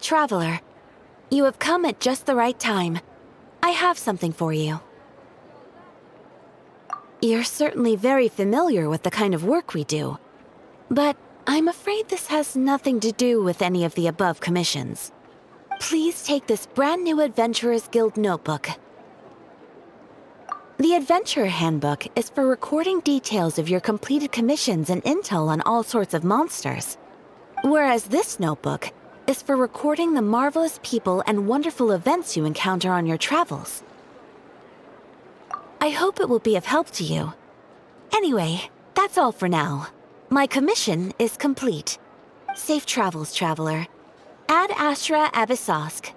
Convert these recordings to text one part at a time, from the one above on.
Traveler. You have come at just the right time. I have something for you. You're certainly very familiar with the kind of work we do, but I'm afraid this has nothing to do with any of the above commissions. Please take this brand new Adventurers Guild notebook. The Adventurer Handbook is for recording details of your completed commissions and intel on all sorts of monsters, whereas this notebook is for recording the marvelous people and wonderful events you encounter on your travels. I hope it will be of help to you. Anyway, that's all for now. My commission is complete. Safe travels, traveler. Ad Astra Abyssosque.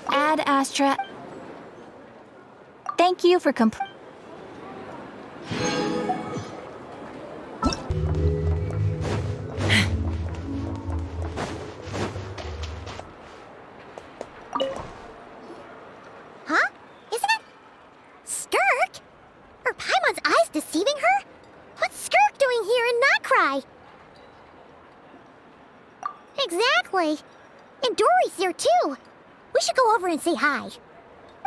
Ad Astra. Thank you for Huh? Isn't it Skirk? Are Paimon's eyes deceiving her? What's Skirk doing here in Nod Krai? Exactly. And Dory's here too. We should go over and say hi.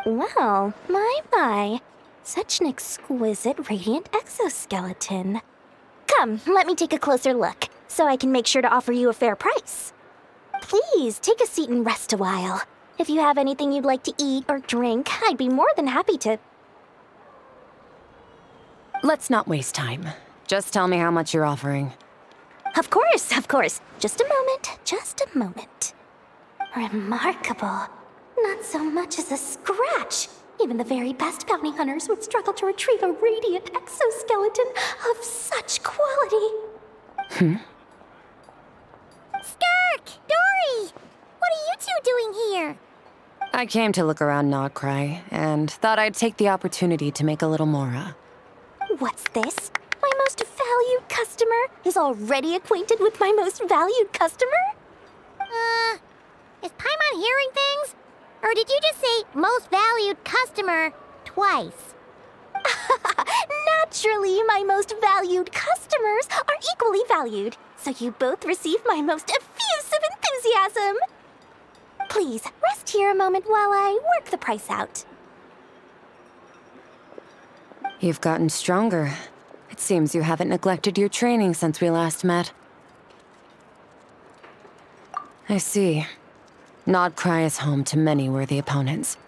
Well, my. Such an exquisite radiant exoskeleton. Come, let me take a closer look, so I can make sure to offer you a fair price. Please, take a seat and rest a while. If you have anything you'd like to eat or drink, I'd be more than happy to... Let's not waste time. Just tell me how much you're offering. Of course. Just a moment. Remarkable. Not so much as a scratch. Even the very best bounty hunters would struggle to retrieve a radiant exoskeleton of such quality. Skirk! Dory! What are you two doing here? I came to look around Nod Krai, and thought I'd take the opportunity to make a little mora. What's this? My most valued customer is already acquainted with my most valued customer? Is Paimon hearing things? Or did you just say most valued customer twice? Naturally, my most valued customers are equally valued, so you both receive my most effusive enthusiasm. Please, rest here a moment while I work the price out. You've gotten stronger. It seems you haven't neglected your training since we last met. I see. Nod Krai is home to many worthy opponents.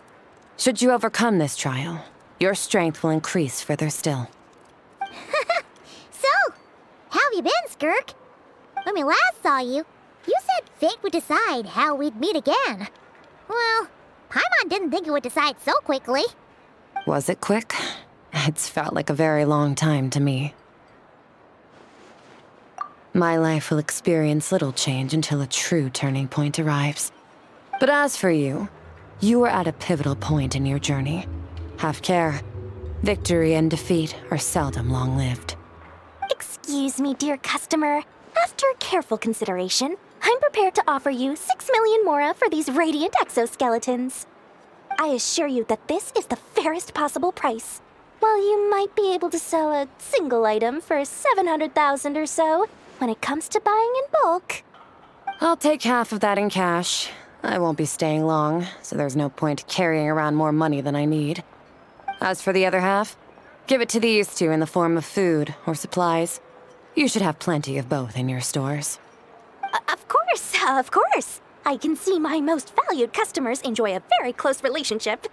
Should you overcome this trial, your strength will increase further still. So, how have you been, Skirk? When we last saw you, you said fate would decide how we'd meet again. Well, Paimon didn't think it would decide so quickly. Was it quick? It's felt like a very long time to me. My life will experience little change until a true turning point arrives. But as for you, you are at a pivotal point in your journey. Have care. Victory and defeat are seldom long-lived. Excuse me, dear customer. After careful consideration, I'm prepared to offer you 6 million mora for these radiant exoskeletons. I assure you that this is the fairest possible price. While you might be able to sell a single item for 700,000 or so, when it comes to buying in bulk... I'll take half of that in cash. I won't be staying long, so there's no point carrying around more money than I need. As for the other half, give it to these two in the form of food or supplies. You should have plenty of both in your stores. Of course, of course. I can see my most valued customers enjoy a very close relationship.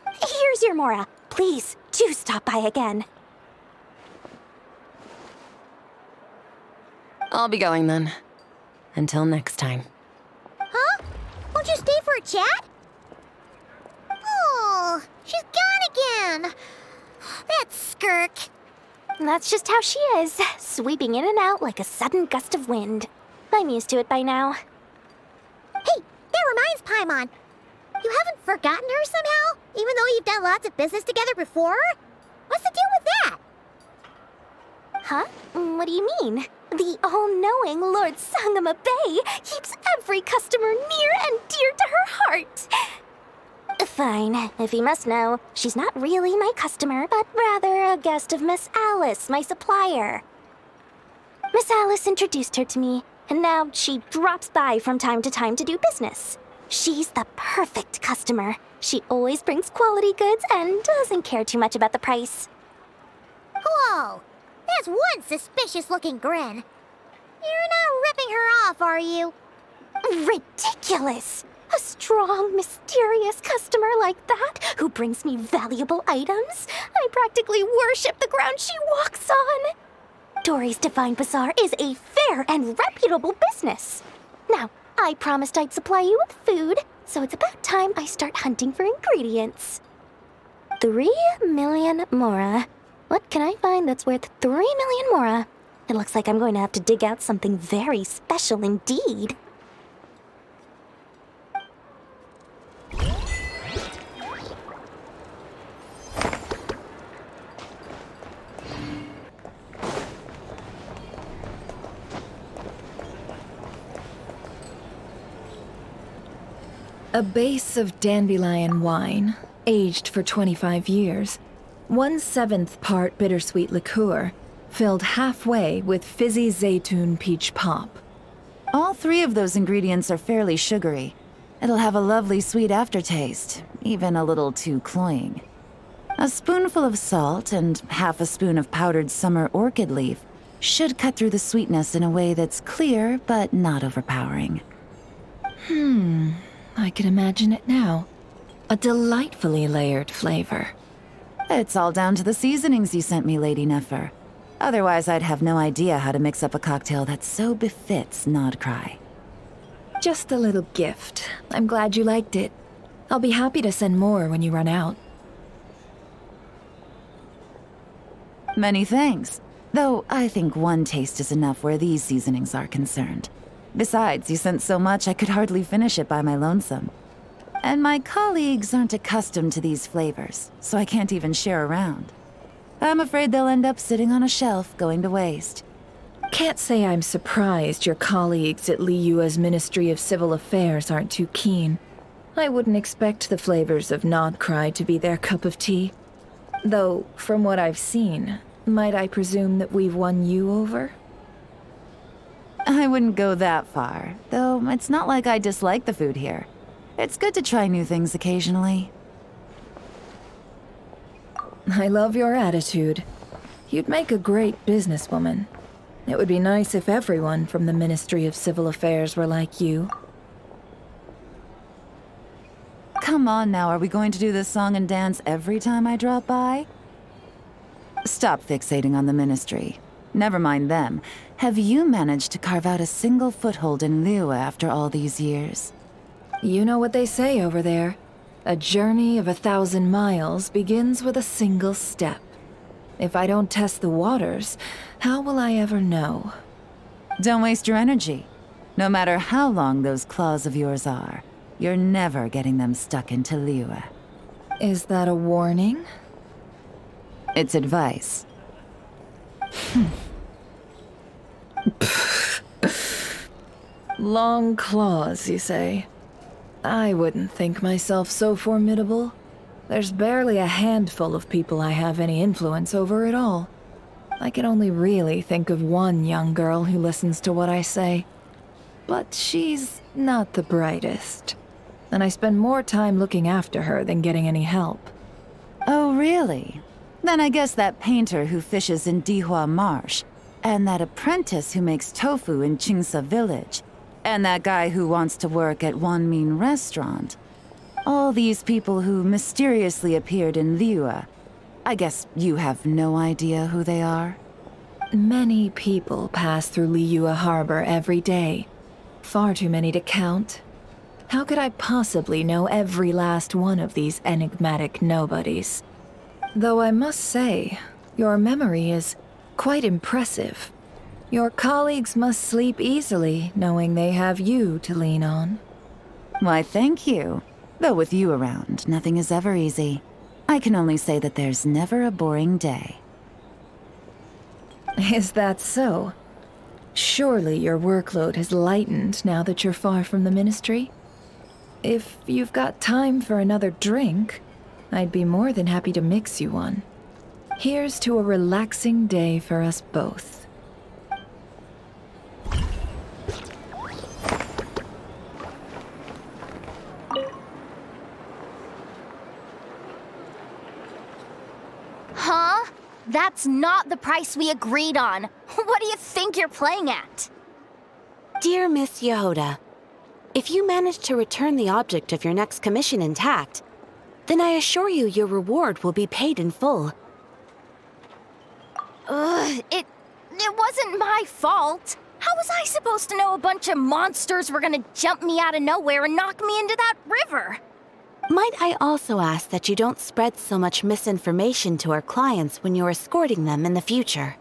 Here's your Mora. Please, do stop by again. I'll be going then. Until next time. Huh? Won't you stay for a chat? Oh, she's gone again. That skirk. That's just how she is, sweeping in and out like a sudden gust of wind. I'm used to it by now. Hey, that reminds Paimon. You haven't forgotten her somehow? Even though you've done lots of business together before? What's the deal with that? Huh? What do you mean? The all-knowing Lord Sangama Bay keeps every customer near and dear to her heart. Fine, if you must know, she's not really my customer, but rather a guest of Miss Alice, my supplier. Miss Alice introduced her to me, and now she drops by from time to time to do business. She's the perfect customer. She always brings quality goods and doesn't care too much about the price. Whoa, that's one suspicious-looking grin. You're not ripping her off, are you? Ridiculous! A strong, mysterious customer like that who brings me valuable items? I practically worship the ground she walks on. Dory's Divine Bazaar is a fair and reputable business. Now, I promised I'd supply you with food, so it's about time I start hunting for ingredients. 3 million Mora. What can I find that's worth 3 million Mora? It looks like I'm going to have to dig out something very special indeed. A base of dandelion wine, aged for 25 years, 1/7 part bittersweet liqueur, filled halfway with fizzy zaytun peach pop. All 3 of those ingredients are fairly sugary. It'll have a lovely sweet aftertaste, even a little too cloying. A spoonful of salt and half a spoon of powdered summer orchid leaf should cut through the sweetness in a way that's clear but not overpowering. I can imagine it now. A delightfully layered flavor. It's all down to the seasonings you sent me, Lady Nefer. Otherwise, I'd have no idea how to mix up a cocktail that so befits Nod Krai. Just a little gift. I'm glad you liked it. I'll be happy to send more when you run out. Many thanks. Though I think one taste is enough where these seasonings are concerned. Besides, you sent so much I could hardly finish it by my lonesome. And my colleagues aren't accustomed to these flavors, so I can't even share around. I'm afraid they'll end up sitting on a shelf, going to waste. Can't say I'm surprised your colleagues at Liyue's Ministry of Civil Affairs aren't too keen. I wouldn't expect the flavors of Nod Krai to be their cup of tea. Though, from what I've seen, might I presume that we've won you over? I wouldn't go that far, though it's not like I dislike the food here. It's good to try new things occasionally. I love your attitude. You'd make a great businesswoman. It would be nice if everyone from the Ministry of Civil Affairs were like you. Come on now, are we going to do this song and dance every time I drop by? Stop fixating on the Ministry. Never mind them. Have you managed to carve out a single foothold in Liyue after all these years? You know what they say over there. A journey of 1,000 miles begins with a single step. If I don't test the waters, how will I ever know? Don't waste your energy. No matter how long those claws of yours are, you're never getting them stuck into Liyue. Is that a warning? It's advice. Long claws, you say? I wouldn't think myself so formidable. There's barely a handful of people I have any influence over at all. I can only really think of one young girl who listens to what I say. But she's not the brightest. And I spend more time looking after her than getting any help. Oh, really? Then I guess that painter who fishes in Dihua Marsh, and that apprentice who makes tofu in Chingsa village, and that guy who wants to work at Wanmin restaurant. All these people who mysteriously appeared in Liyue. I guess you have no idea who they are? Many people pass through Liyue Harbor every day. Far too many to count. How could I possibly know every last one of these enigmatic nobodies? Though I must say, your memory is quite impressive. Your colleagues must sleep easily knowing they have you to lean on. Why, thank you. Though with you around, nothing is ever easy. I can only say that there's never a boring day. Is that so? Surely your workload has lightened now that you're far from the Ministry? If you've got time for another drink, I'd be more than happy to mix you one. Here's to a relaxing day for us both. Huh? That's not the price we agreed on. What do you think you're playing at? Dear Miss Yehoda, if you manage to return the object of your next commission intact, then I assure you your reward will be paid in full. It wasn't my fault. How was I supposed to know a bunch of monsters were gonna jump me out of nowhere and knock me into that river? Might I also ask that you don't spread so much misinformation to our clients when you're escorting them in the future?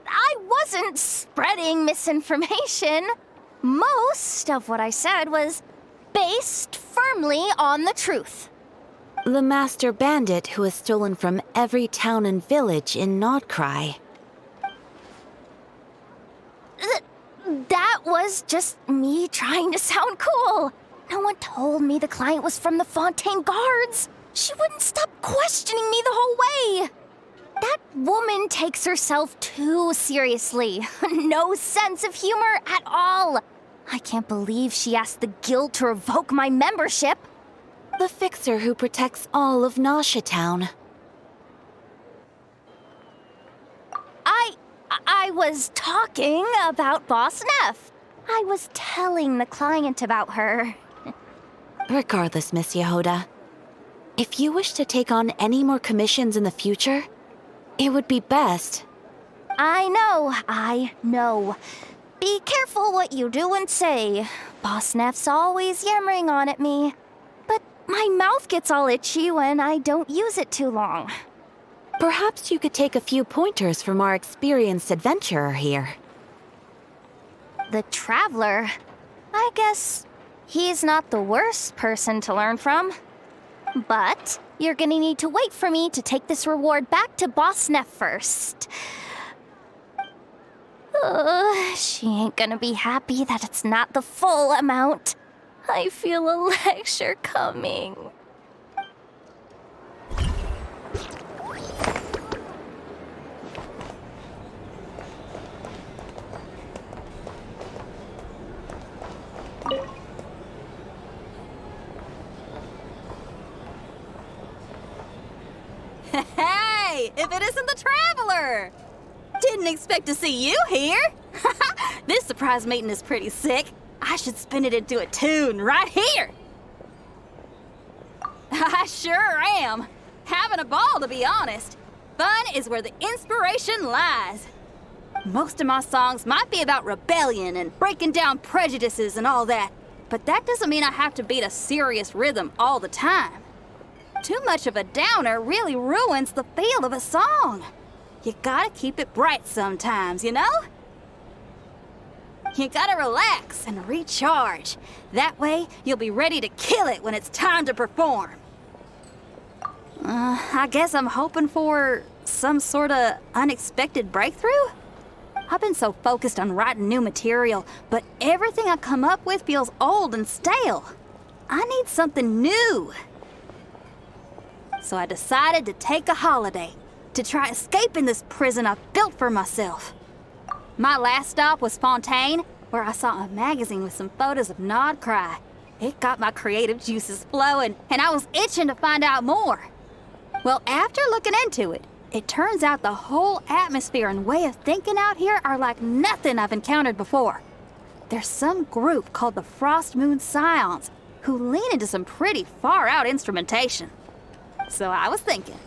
I wasn't spreading misinformation. Most of what I said was based firmly on the truth. The master bandit who has stolen from every town and village in Nod Krai. That was just me trying to sound cool. No one told me the client was from the Fontaine Guards. She wouldn't stop questioning me the whole way. That woman takes herself too seriously. No sense of humor at all. I can't believe she asked the guild to revoke my membership. The fixer who protects all of Nasha Town. I was talking about Boss Neff. I was telling the client about her. Regardless, Miss Yehoda, if you wish to take on any more commissions in the future, it would be best. I know. Be careful what you do and say. Boss Neff's always yammering on at me. But my mouth gets all itchy when I don't use it too long. Perhaps you could take a few pointers from our experienced adventurer here. The Traveler? I guess he's not the worst person to learn from. But you're gonna need to wait for me to take this reward back to Boss Neff first. She ain't gonna be happy that it's not the full amount. I feel a lecture coming. Hey, if it isn't the Traveler! Didn't expect to see you here. This surprise meeting is pretty sick. I should spin it into a tune right here. I sure am. Having a ball, to be honest. Fun is where the inspiration lies. Most of my songs might be about rebellion and breaking down prejudices and all that, but that doesn't mean I have to beat a serious rhythm all the time. Too much of a downer really ruins the feel of a song. You gotta keep it bright sometimes, you know? You gotta relax and recharge. That way, you'll be ready to kill it when it's time to perform. I guess I'm hoping for some sort of unexpected breakthrough? I've been so focused on writing new material, but everything I come up with feels old and stale. I need something new. So I decided to take a holiday to try escaping this prison I've built for myself. My last stop was Fontaine, where I saw a magazine with some photos of Nod Krai. It got my creative juices flowing, and I was itching to find out more. Well, after looking into it, It turns out the whole atmosphere and way of thinking out here are like nothing I've encountered before. There's some group called the Frost Moon Scions who lean into some pretty far-out instrumentation. So I was thinking,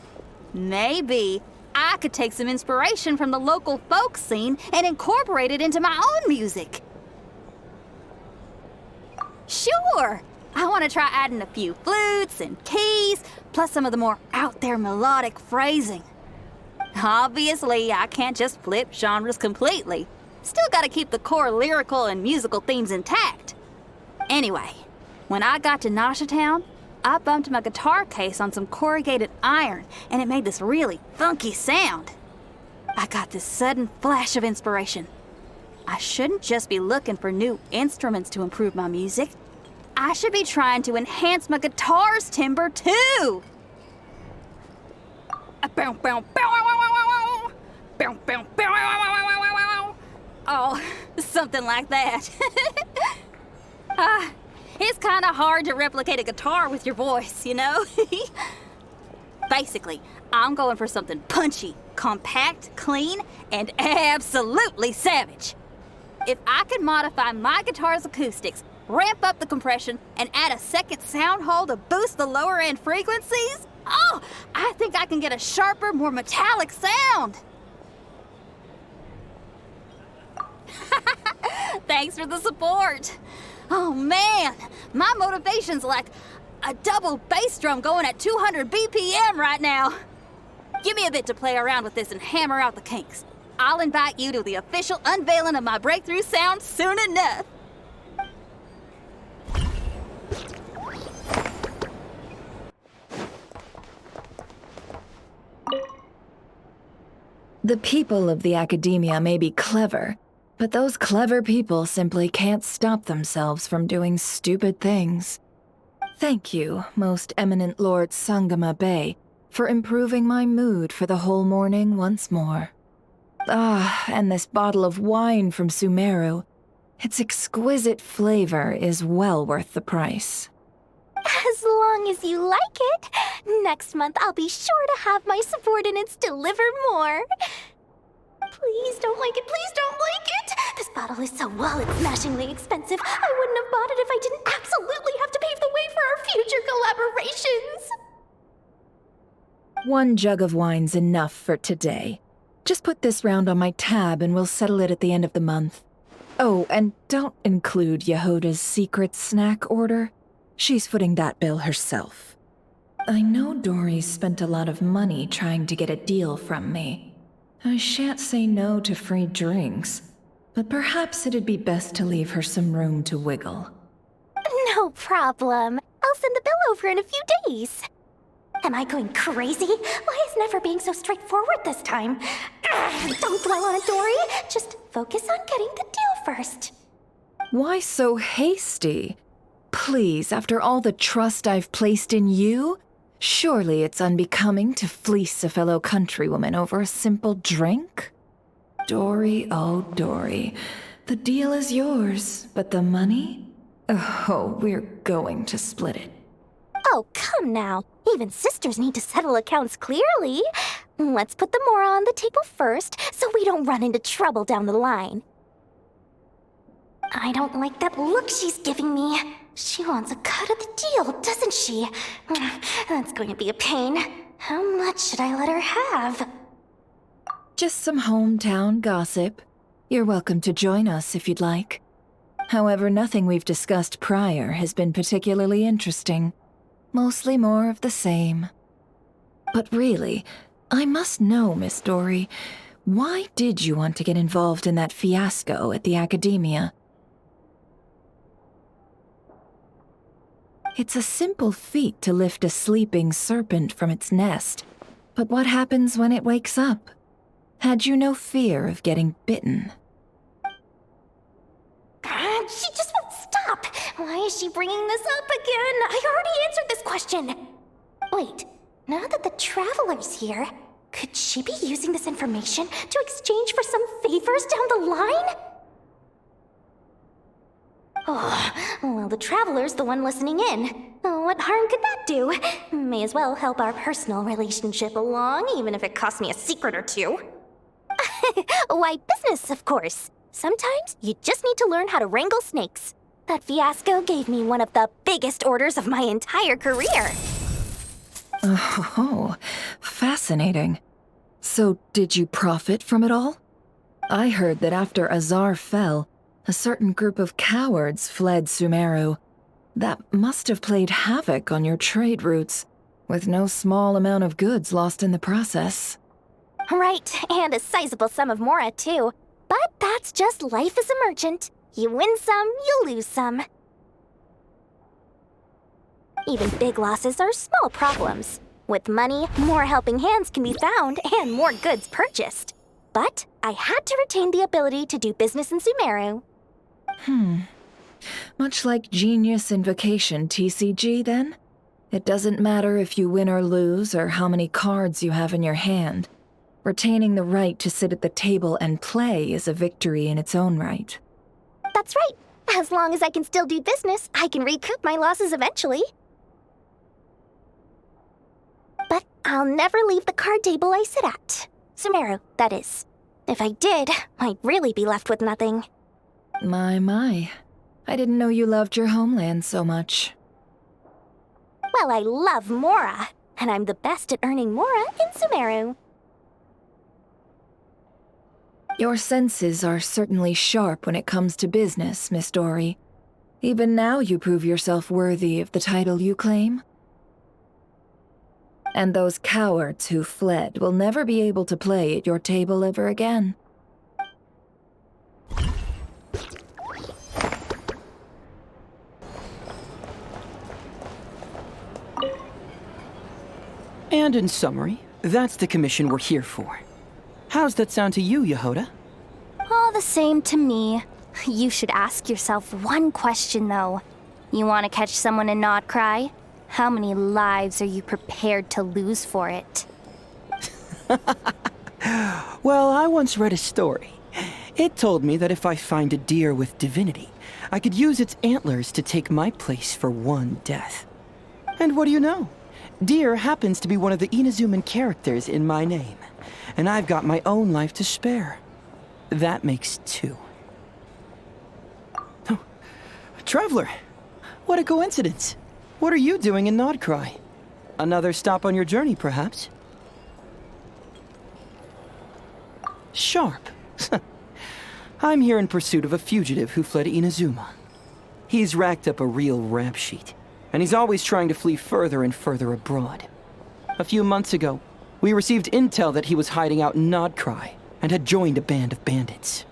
maybe I could take some inspiration from the local folk scene and incorporate it into my own music. Sure! I want to try adding a few flutes and keys, plus some of the more out-there melodic phrasing. Obviously, I can't just flip genres completely. Still gotta keep the core lyrical and musical themes intact. Anyway, when I got to Nashatown, I bumped my guitar case on some corrugated iron, and it made this really funky sound. I got this sudden flash of inspiration. I shouldn't just be looking for new instruments to improve my music. I should be trying to enhance my guitar's timbre, too! Oh, something like that. It's kind of hard to replicate a guitar with your voice, you know? Basically, I'm going for something punchy, compact, clean, and absolutely savage. If I could modify my guitar's acoustics, ramp up the compression, and add a second sound hole to boost the lower end frequencies, oh, I think I can get a sharper, more metallic sound. Thanks for the support. Oh man, my motivation's like a double bass drum going at 200 BPM right now. Give me a bit to play around with this and hammer out the kinks. I'll invite you to the official unveiling of my breakthrough sound soon enough. The people of the academia may be clever, but those clever people simply can't stop themselves from doing stupid things. Thank you, most eminent Lord Sangama Bey, for improving my mood for the whole morning once more. Ah, and this bottle of wine from Sumeru. Its exquisite flavor is well worth the price. As long as you like it. Next month, I'll be sure to have my subordinates deliver more. Please don't like it, please don't like it! This bottle is so wallet-smashingly expensive, I wouldn't have bought it if I didn't absolutely have to pave the way for our future collaborations! One jug of wine's enough for today. Just put this round on my tab and we'll settle it at the end of the month. Oh, and don't include Yehoda's secret snack order. She's footing that bill herself. I know Dory spent a lot of money trying to get a deal from me. I shan't say no to free drinks, but perhaps it'd be best to leave her some room to wiggle. No problem. I'll send the bill over in a few days. Am I going crazy? Why is Never being so straightforward this time? Don't dwell on it, Dory. Just focus on getting the deal first. Why so hasty? Please, after all the trust I've placed in you, surely it's unbecoming to fleece a fellow countrywoman over a simple drink? Dory, oh Dory, the deal is yours, but the money? Oh, we're going to split it. Oh, come now. Even sisters need to settle accounts clearly. Let's put the mora on the table first, so we don't run into trouble down the line. I don't like that look she's giving me. She wants a cut of the deal, doesn't she? That's going to be a pain. How much should I let her have? Just some hometown gossip. You're welcome to join us if you'd like. However, nothing we've discussed prior has been particularly interesting. Mostly more of the same. But really, I must know, Miss Dory, why did you want to get involved in that fiasco at the academia? It's a simple feat to lift a sleeping serpent from its nest, but what happens when it wakes up? Had you no fear of getting bitten? She just won't stop. Why is she bringing this up again? I already answered this question. Wait, now that the Traveler's here, could she be using this information to exchange for some favors down the line? Oh, well, the Traveler's the one listening in. Oh, what harm could that do? May as well help our personal relationship along, even if it costs me a secret or two. Why, business, of course. Sometimes you just need to learn how to wrangle snakes. That fiasco gave me one of the biggest orders of my entire career. Oh, fascinating. So, did you profit from it all? I heard that after Azar fell, a certain group of cowards fled Sumeru. That must have played havoc on your trade routes, with no small amount of goods lost in the process. Right, and a sizable sum of Mora, too. But that's just life as a merchant. You win some, you lose some. Even big losses are small problems. With money, more helping hands can be found and more goods purchased. But I had to retain the ability to do business in Sumeru. Much like Genius Invocation TCG, then? It doesn't matter if you win or lose or how many cards you have in your hand. Retaining the right to sit at the table and play is a victory in its own right. That's right. As long as I can still do business, I can recoup my losses eventually. But I'll never leave the card table I sit at. Sumeru, that is. If I did, I'd really be left with nothing. My. I didn't know you loved your homeland so much. Well, I love Mora, and I'm the best at earning Mora in Sumeru. Your senses are certainly sharp when it comes to business, Miss Dory. Even now you prove yourself worthy of the title you claim. And those cowards who fled will never be able to play at your table ever again. And in summary, that's the commission we're here for. How's that sound to you, Yehoda? All the same to me. You should ask yourself one question, though. You want to catch someone in Nod Krai? How many lives are you prepared to lose for it? Well, I once read a story. It told me that if I find a deer with divinity, I could use its antlers to take my place for one death. And what do you know? Deer happens to be one of the Inazuman characters in my name, and I've got my own life to spare. That makes two. Oh, Traveler, what a coincidence. What are you doing in Nod Krai? Another stop on your journey, perhaps? Sharp. I'm here in pursuit of a fugitive who fled Inazuma. He's racked up a real rap sheet, and he's always trying to flee further and further abroad. A few months ago, we received intel that he was hiding out in Nod Krai and had joined a band of bandits.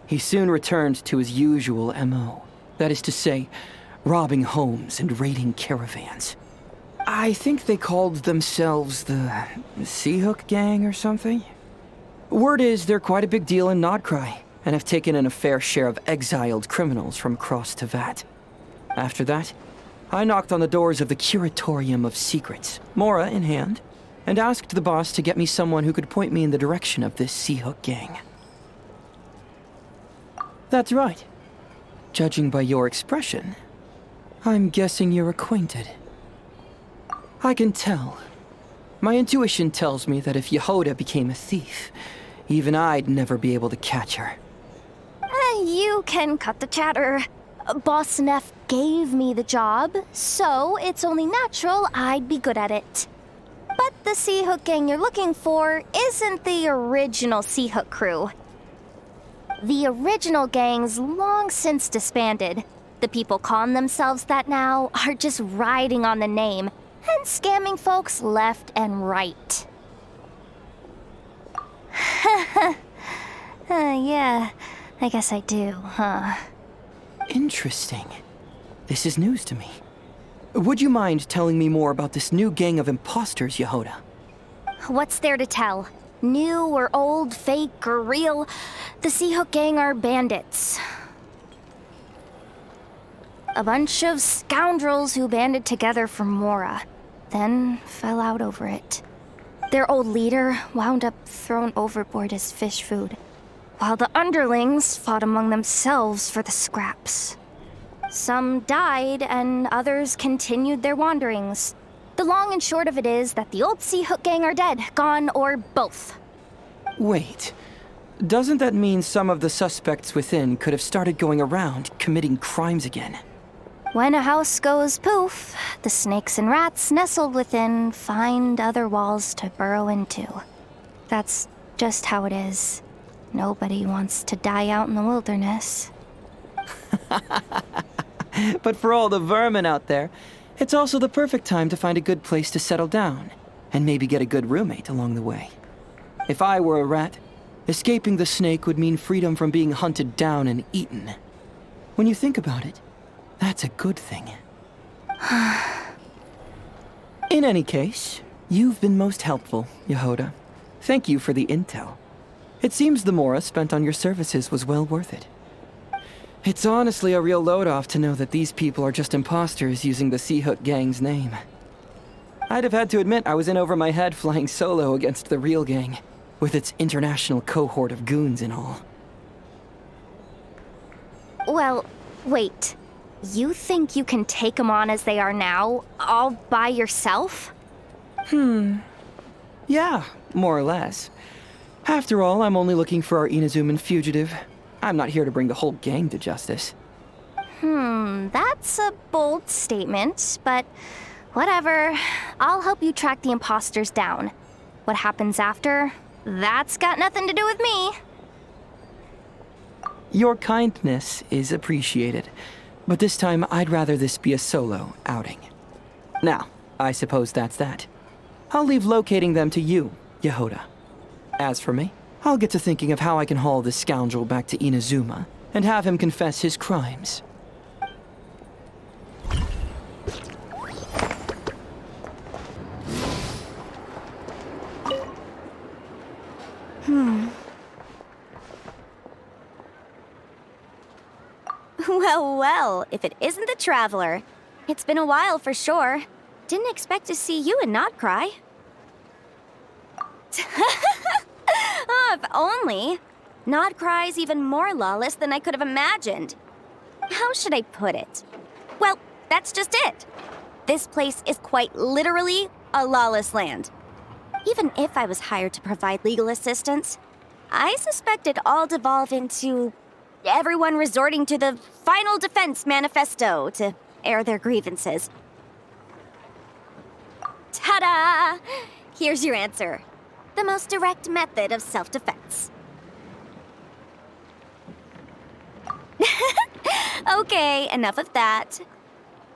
He soon returned to his usual MO, that is to say, robbing homes and raiding caravans. I think they called themselves the Seahook Gang or something. Word is they're quite a big deal in Nod Krai and have taken in a fair share of exiled criminals from across Tevat. After that, I knocked on the doors of the Curatorium of Secrets, Mora in hand, and asked the boss to get me someone who could point me in the direction of this Seahook Gang. That's right. Judging by your expression, I'm guessing you're acquainted. I can tell. My intuition tells me that if Yehoda became a thief, even I'd never be able to catch her. You can cut the chatter. Boss Neff gave me the job, so it's only natural I'd be good at it. But the Seahook Gang you're looking for isn't the original Seahook crew. The original gang's long since disbanded. The people calling themselves that now are just riding on the name and scamming folks left and right. Yeah, I guess I do, huh? Interesting. This is news to me. Would you mind telling me more about this new gang of imposters, Yehoda? What's there to tell? New or old, fake or real, the Seahook Gang are bandits. A bunch of scoundrels who banded together for Mora, then fell out over it. Their old leader wound up thrown overboard as fish food, while the underlings fought among themselves for the scraps. Some died, and others continued their wanderings. The long and short of it is that the old Sea Hook gang are dead, gone, or both. Wait. Doesn't that mean some of the suspects within could have started going around, committing crimes again? When a house goes poof, the snakes and rats nestled within find other walls to burrow into. That's just how it is. Nobody wants to die out in the wilderness. But for all the vermin out there, it's also the perfect time to find a good place to settle down, and maybe get a good roommate along the way. If I were a rat, escaping the snake would mean freedom from being hunted down and eaten. When you think about it, that's a good thing. In any case, you've been most helpful, Yehoda. Thank you for the intel. It seems the mora spent on your services was well worth it. It's honestly a real load-off to know that these people are just imposters using the Sea Hook gang's name. I'd have had to admit I was in over my head flying solo against the real gang, with its international cohort of goons and all. Well, wait. You think you can take them on as they are now, all by yourself? Yeah, more or less. After all, I'm only looking for our Inazuman fugitive. I'm not here to bring the whole gang to justice. That's a bold statement, but whatever. I'll help you track the imposters down. What happens after? That's got nothing to do with me. Your kindness is appreciated, but this time I'd rather this be a solo outing. Now, I suppose that's that. I'll leave locating them to you, Yehoda. As for me, I'll get to thinking of how I can haul this scoundrel back to Inazuma and have him confess his crimes. Well, if it isn't the Traveler. It's been a while for sure. Didn't expect to see you in Nod Krai. Oh, if only. Nod Krai's even more lawless than I could have imagined. How should I put it? Well, that's just it. This place is quite literally a lawless land. Even if I was hired to provide legal assistance, I suspect it'd all devolve into everyone resorting to the Final Defense Manifesto to air their grievances. Ta-da! Here's your answer. The most direct method of self-defense. Okay, enough of that.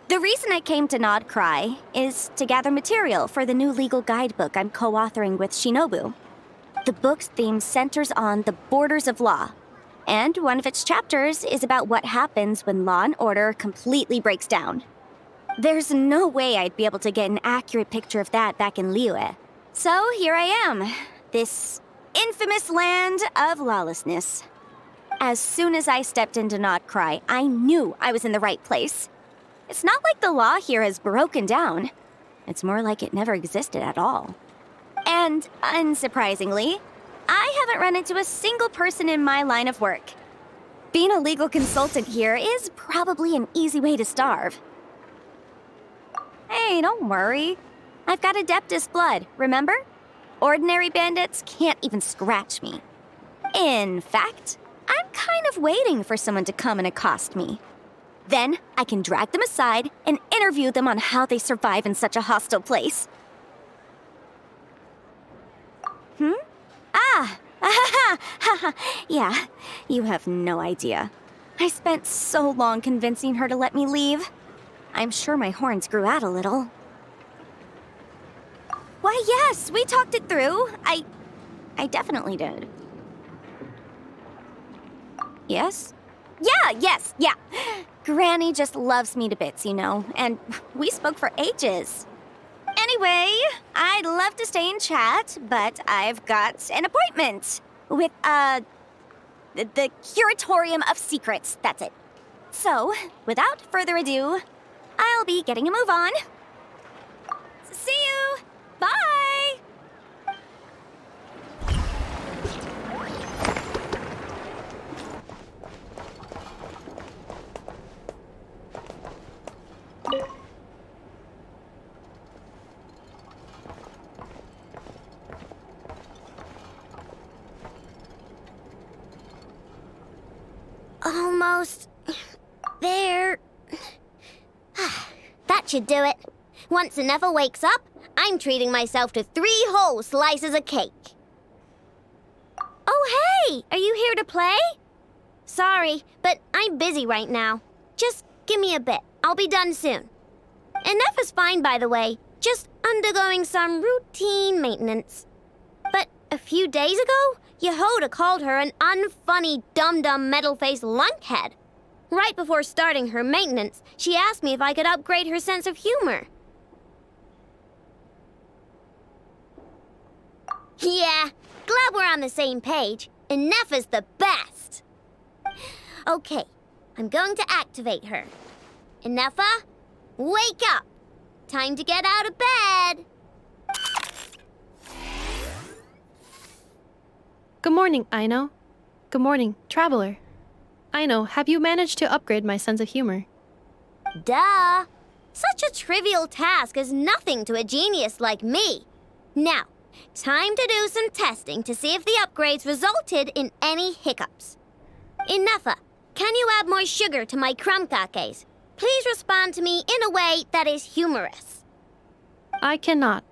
The reason I came to Nod Krai is to gather material for the new legal guidebook I'm co-authoring with Shinobu. The book's theme centers on the borders of law, and one of its chapters is about what happens when law and order completely breaks down. There's no way I'd be able to get an accurate picture of that back in Liyue. So here I am, this infamous land of lawlessness. As soon as I stepped into Nod Krai, I knew I was in the right place. It's not like the law here has broken down. It's more like it never existed at all. And, unsurprisingly, I haven't run into a single person in my line of work. Being a legal consultant here is probably an easy way to starve. Hey, don't worry. I've got Adeptus blood, remember? Ordinary bandits can't even scratch me. In fact, I'm kind of waiting for someone to come and accost me. Then I can drag them aside and interview them on how they survive in such a hostile place. Yeah, you have no idea. I spent so long convincing her to let me leave. I'm sure my horns grew out a little. Why, yes, we talked it through. I definitely did. Yes? Yeah. Granny just loves me to bits, you know, and we spoke for ages. Anyway, I'd love to stay and chat, but I've got an appointment with, the Curatorium of Secrets, that's it. So, without further ado, I'll be getting a move on. See you! Bye! almost there. That should do it. Once Anefa wakes up, I'm treating myself to 3 whole slices of cake. Oh, hey! Are you here to play? Sorry, but I'm busy right now. Just give me a bit. I'll be done soon. Anefa's fine, by the way. Just undergoing some routine maintenance. But a few days ago, Yehoda called her an unfunny, dum-dum, metal-faced lunkhead. Right before starting her maintenance, she asked me if I could upgrade her sense of humor. Yeah, glad we're on the same page. Anefa's the best. Okay, I'm going to activate her. Anefa, wake up. Time to get out of bed. Good morning, Aino. Good morning, Traveler. Aino, have you managed to upgrade my sense of humor? Duh. Such a trivial task is nothing to a genius like me. Now, time to do some testing to see if the upgrades resulted in any hiccups. Anefa, can you add more sugar to my crumb cakes? Please respond to me in a way that is humorous. I cannot.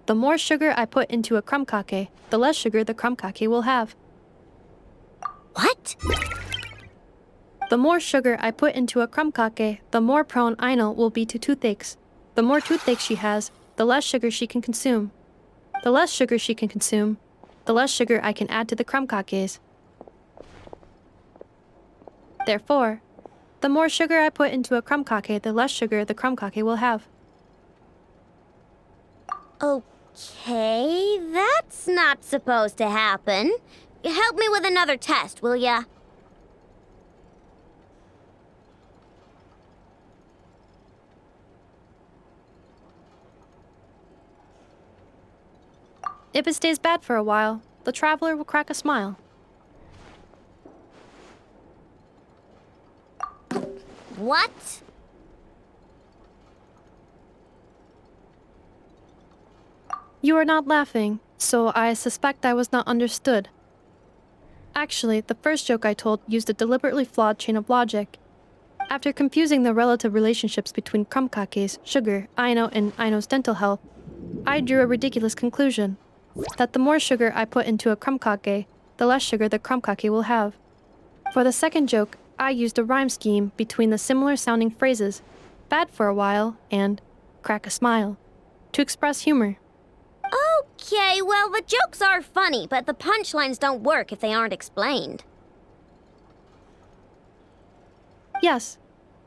The more sugar I put into a crumb cake, the less sugar the crumb cake will have. What? The more sugar I put into a crumb cake, the more prone Aino will be to toothaches. The more toothaches she has, the less sugar she can consume. The less sugar she can consume, the less sugar I can add to the crumb cakes. Therefore, the more sugar I put into a crumb cake, the less sugar the crumb cake will have. Okay, that's not supposed to happen. Help me with another test, will ya? If it stays bad for a while, the Traveler will crack a smile. What? You are not laughing, so I suspect I was not understood. Actually, the first joke I told used a deliberately flawed chain of logic. After confusing the relative relationships between crumb cakes, sugar, Aino, and Aino's dental health, I drew a ridiculous conclusion. That the more sugar I put into a crumb cake, the less sugar the crumb cake will have. For the second joke, I used a rhyme scheme between the similar sounding phrases, bad for a while and crack a smile, to express humor. Okay, well, the jokes are funny, but the punchlines don't work if they aren't explained. Yes.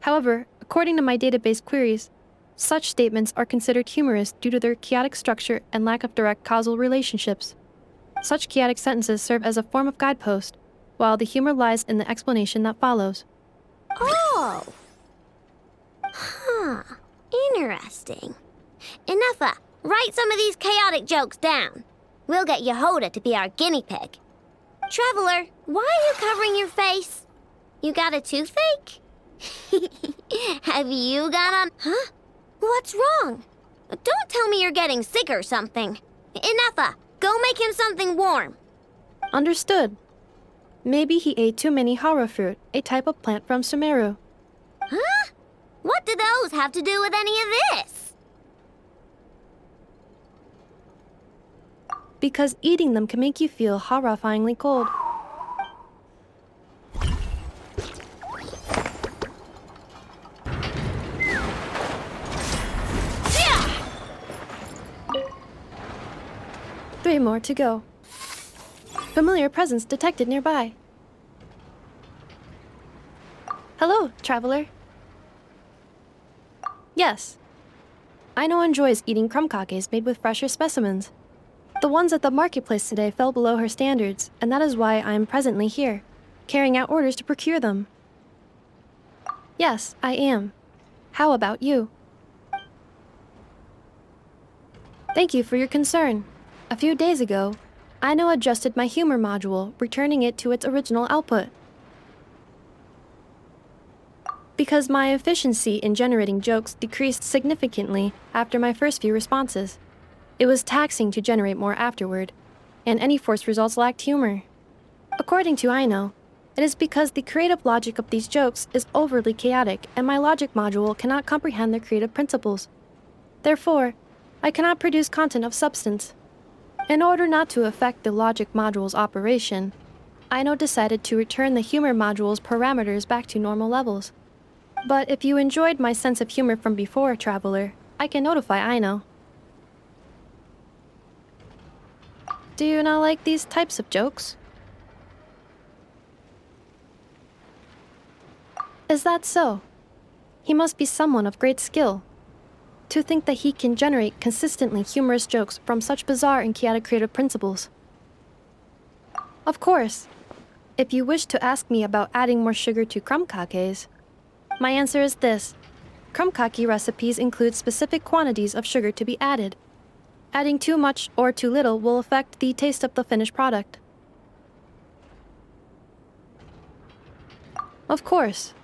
However, according to my database queries, such statements are considered humorous due to their chaotic structure and lack of direct causal relationships. Such chaotic sentences serve as a form of guidepost, while the humor lies in the explanation that follows. Oh. Huh. Interesting. Anefa, write some of these chaotic jokes down. We'll get Yehoda to be our guinea pig. Traveler, why are you covering your face? You got a toothache? Have you got on... Huh? What's wrong? Don't tell me you're getting sick or something. Anefa, go make him something warm. Understood. Maybe he ate too many hara fruit, a type of plant from Sumeru. Huh? What do those have to do with any of this? Because eating them can make you feel horrifyingly cold. Three more to go. Familiar presence detected nearby. Hello, Traveler. Yes. Aino enjoys eating crumb cakes made with fresher specimens. The ones at the marketplace today fell below her standards, and that is why I am presently here, carrying out orders to procure them. Yes, I am. How about you? Thank you for your concern. A few days ago, Aino adjusted my humor module, returning it to its original output. Because my efficiency in generating jokes decreased significantly after my first few responses. It was taxing to generate more afterward, and any forced results lacked humor. According to Aino, It is because the creative logic of these jokes is overly chaotic and my logic module cannot comprehend their creative principles. Therefore, I cannot produce content of substance. In order not to affect the logic module's operation, Ino decided to return the humor module's parameters back to normal levels. But if you enjoyed my sense of humor from before, Traveler, I can notify Ino. Do you not like these types of jokes? Is that so? He must be someone of great skill. To think that he can generate consistently humorous jokes from such bizarre and chaotic creative principles. Of course, if you wish to ask me about adding more sugar to crumb kakes, my answer is this. Crumb kake recipes include specific quantities of sugar to be added. Adding too much or too little will affect the taste of the finished product. Of course.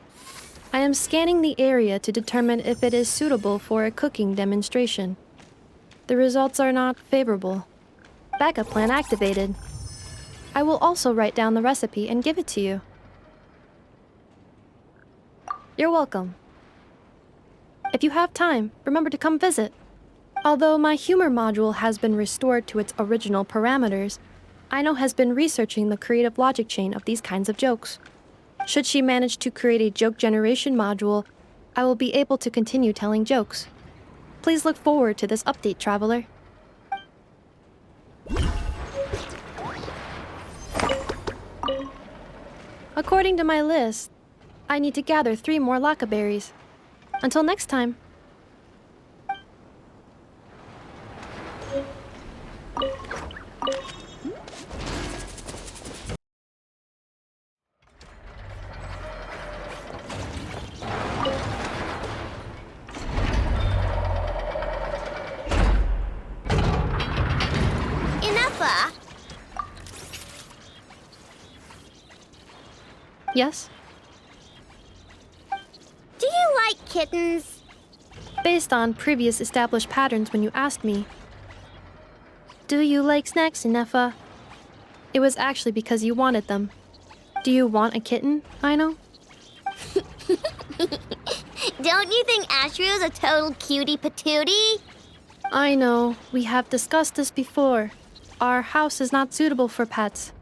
I am scanning the area to determine if it is suitable for a cooking demonstration. The results are not favorable. Backup plan activated. I will also write down the recipe and give it to you. You're welcome. If you have time, remember to come visit. Although my humor module has been restored to its original parameters, Ino has been researching the creative logic chain of these kinds of jokes. Should she manage to create a joke generation module, I will be able to continue telling jokes. Please look forward to this update, Traveler. According to my list, I need to gather 3 more laccaberries. Until next time. Yes? Do you like kittens? Based on previous established patterns when you asked me, do you like snacks, Inefa? It was actually because you wanted them. Do you want a kitten, Ino? Don't you think Ashrio's a total cutie patootie? I know. We have discussed this before. Our house is not suitable for pets.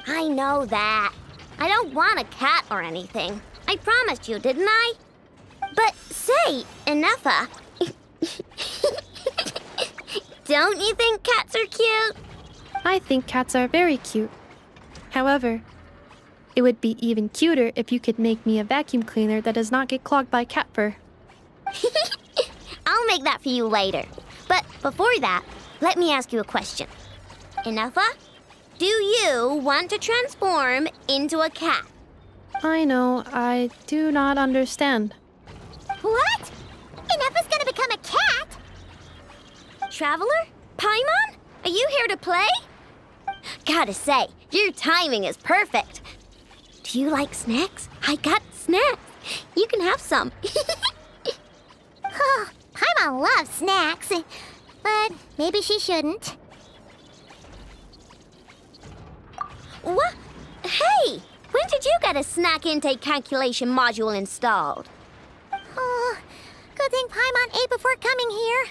I know that. I don't want a cat or anything. I promised you, didn't I? But say, Inefa, don't you think cats are cute? I think cats are very cute. However, it would be even cuter if you could make me a vacuum cleaner that does not get clogged by cat fur. I'll make that for you later. But before that, let me ask you a question. Inefa, do you want to transform into a cat? I know, I do not understand. What? Inefa's gonna become a cat? Traveler? Paimon? Are you here to play? Gotta say, your timing is perfect. Do you like snacks? I got snacks. You can have some. Paimon loves snacks, but maybe she shouldn't. What? Hey! When did you get a snack intake calculation module installed? Oh, good thing Paimon ate before coming here.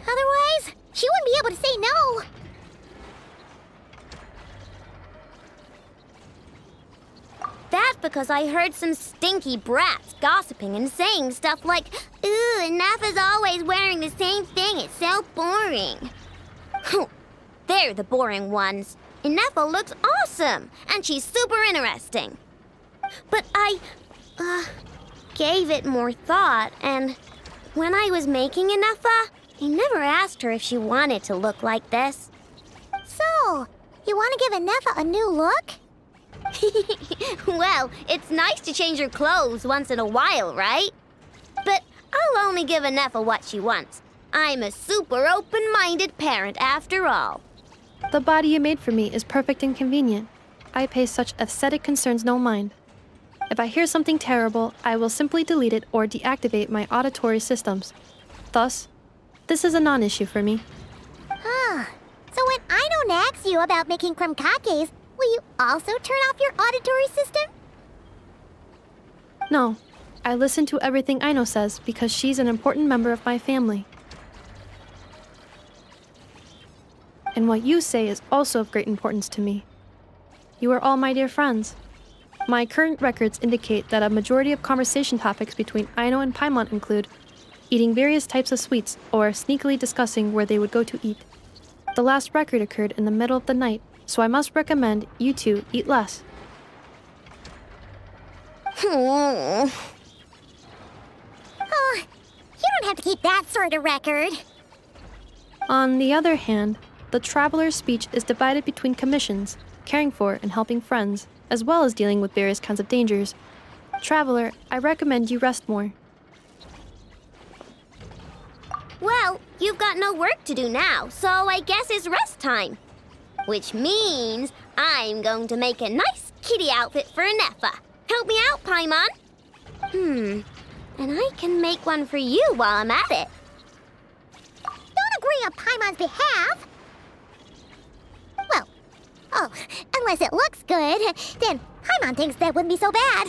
Otherwise, she wouldn't be able to say no. That's because I heard some stinky brats gossiping and saying stuff like, "Ooh, Inefa's always wearing the same thing. It's so boring." They're the boring ones. Inefa looks awesome, and she's super interesting. But I, gave it more thought, and when I was making Inefa, I never asked her if she wanted to look like this. So, you want to give Inefa a new look? Well, it's nice to change her clothes once in a while, right? But I'll only give Inefa what she wants. I'm a super open-minded parent after all. The body you made for me is perfect and convenient. I pay such aesthetic concerns no mind. If I hear something terrible, I will simply delete it or deactivate my auditory systems. Thus, this is a non-issue for me. So when Ino nags you about making crumb kakes, will you also turn off your auditory system? No, I listen to everything Aino says because she's an important member of my family. And what you say is also of great importance to me. You are all my dear friends. My current records indicate that a majority of conversation topics between Aino and Paimon include eating various types of sweets or sneakily discussing where they would go to eat. The last record occurred in the middle of the night, so I must recommend you two eat less. Oh, you don't have to keep that sort of record. On the other hand, the traveler's speech is divided between commissions, caring for and helping friends, as well as dealing with various kinds of dangers. Traveler, I recommend you rest more. Well, you've got no work to do now, so I guess it's rest time. Which means I'm going to make a nice kitty outfit for Nefa. Help me out, Paimon. And I can make one for you while I'm at it. Don't agree on Paimon's behalf. Well, unless it looks good, then Paimon thinks that wouldn't be so bad.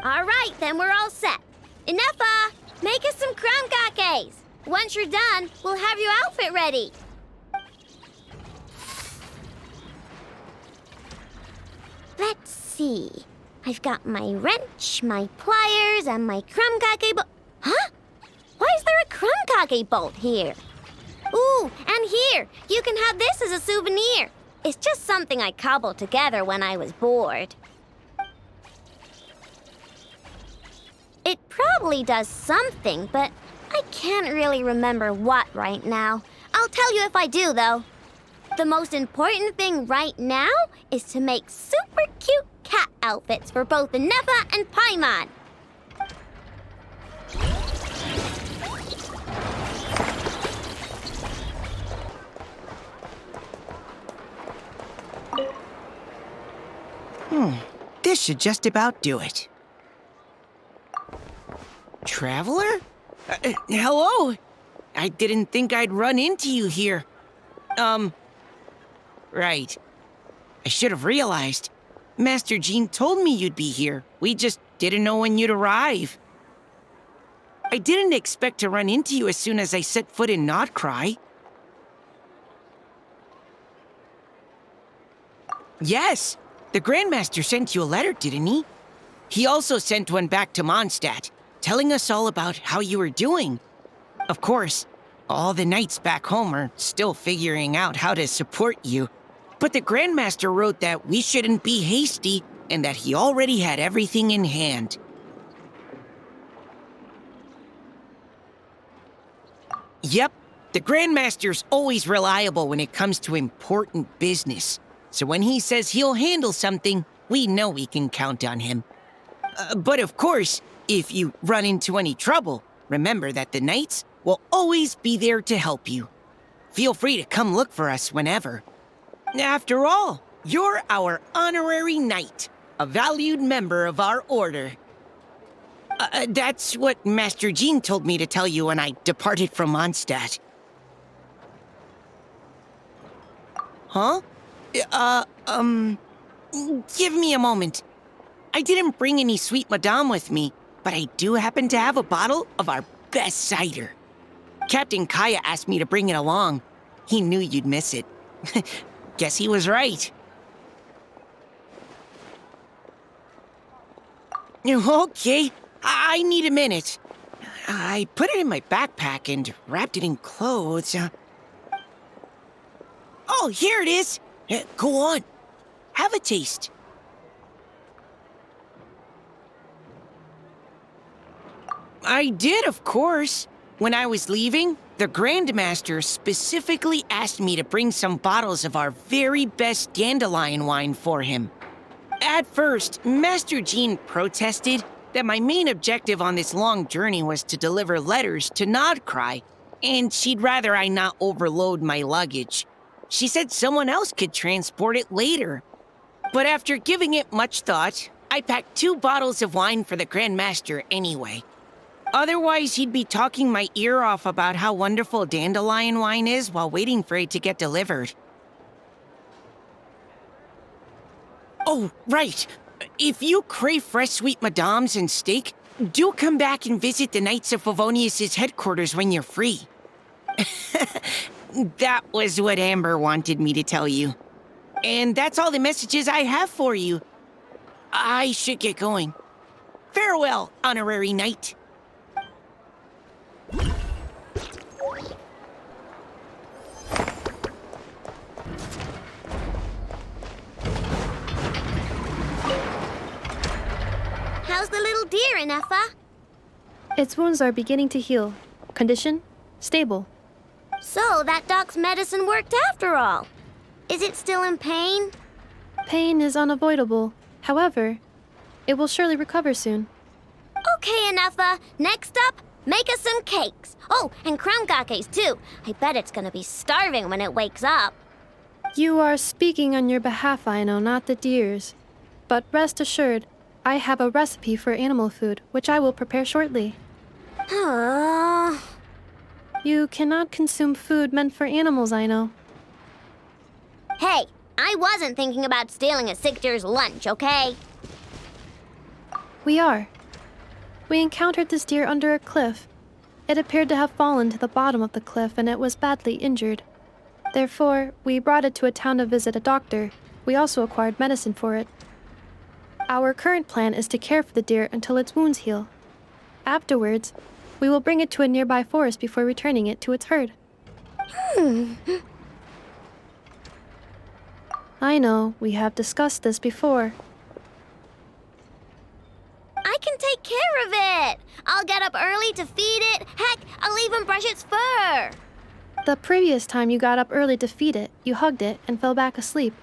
All right, then we're all set. Nefa, make us some krumkakes. Once you're done, we'll have your outfit ready. Let's see. I've got my wrench, my pliers, and my krumkake bolt. Huh? Why is there a krumkake bolt here? Ooh, and here, you can have this as a souvenir. It's just something I cobbled together when I was bored. It probably does something, but I can't really remember what right now. I'll tell you if I do, though. The most important thing right now is to make super cute cat outfits for both Nefa and Paimon. This should just about do it. Traveler? Hello? I didn't think I'd run into you here. Right. I should have realized. Master Jean told me you'd be here. We just didn't know when you'd arrive. I didn't expect to run into you as soon as I set foot in Nod Krai. Yes, the Grandmaster sent you a letter, didn't he? He also sent one back to Mondstadt, telling us all about how you were doing. Of course, all the knights back home are still figuring out how to support you. But the Grandmaster wrote that we shouldn't be hasty and that he already had everything in hand. Yep, the Grandmaster's always reliable when it comes to important business. So when he says he'll handle something, we know we can count on him. But of course, if you run into any trouble, remember that the knights will always be there to help you. Feel free to come look for us whenever. After all, you're our honorary knight, a valued member of our order. That's what Master Jean told me to tell you when I departed from Mondstadt. Huh? Give me a moment. I didn't bring any sweet madame with me, but I do happen to have a bottle of our best cider. Captain Kaya asked me to bring it along. He knew you'd miss it. Guess he was right. Okay, I need a minute. I put it in my backpack and wrapped it in clothes. Oh, here it is. Go on. Have a taste. I did, of course. When I was leaving, the Grandmaster specifically asked me to bring some bottles of our very best dandelion wine for him. At first, Master Jean protested that my main objective on this long journey was to deliver letters to Nod Krai, and she'd rather I not overload my luggage. She said someone else could transport it later. But after giving it much thought, I packed 2 bottles of wine for the Grandmaster anyway. Otherwise, he'd be talking my ear off about how wonderful dandelion wine is while waiting for it to get delivered. Oh, right. If you crave fresh sweet madams and steak, do come back and visit the Knights of Favonius' headquarters when you're free. That was what Amber wanted me to tell you. And that's all the messages I have for you. I should get going. Farewell, honorary knight. How's the little deer, Ineffa? Its wounds are beginning to heal. Condition? Stable. So, that doc's medicine worked after all. Is it still in pain? Pain is unavoidable. However, it will surely recover soon. Okay, Ineffa. Next up, make us some cakes. Oh, and crown gakes too. I bet it's gonna be starving when it wakes up. You are speaking on your behalf, Aino, not the deer's. But rest assured, I have a recipe for animal food, which I will prepare shortly. You cannot consume food meant for animals, Aino. Hey, I wasn't thinking about stealing a sick deer's lunch, okay? We are. We encountered this deer under a cliff. It appeared to have fallen to the bottom of the cliff and it was badly injured. Therefore, we brought it to a town to visit a doctor. We also acquired medicine for it. Our current plan is to care for the deer until its wounds heal. Afterwards, we will bring it to a nearby forest before returning it to its herd. I know, we have discussed this before. I can take care of it. I'll get up early to feed it. Heck, I'll even brush its fur. The previous time you got up early to feed it, you hugged it and fell back asleep.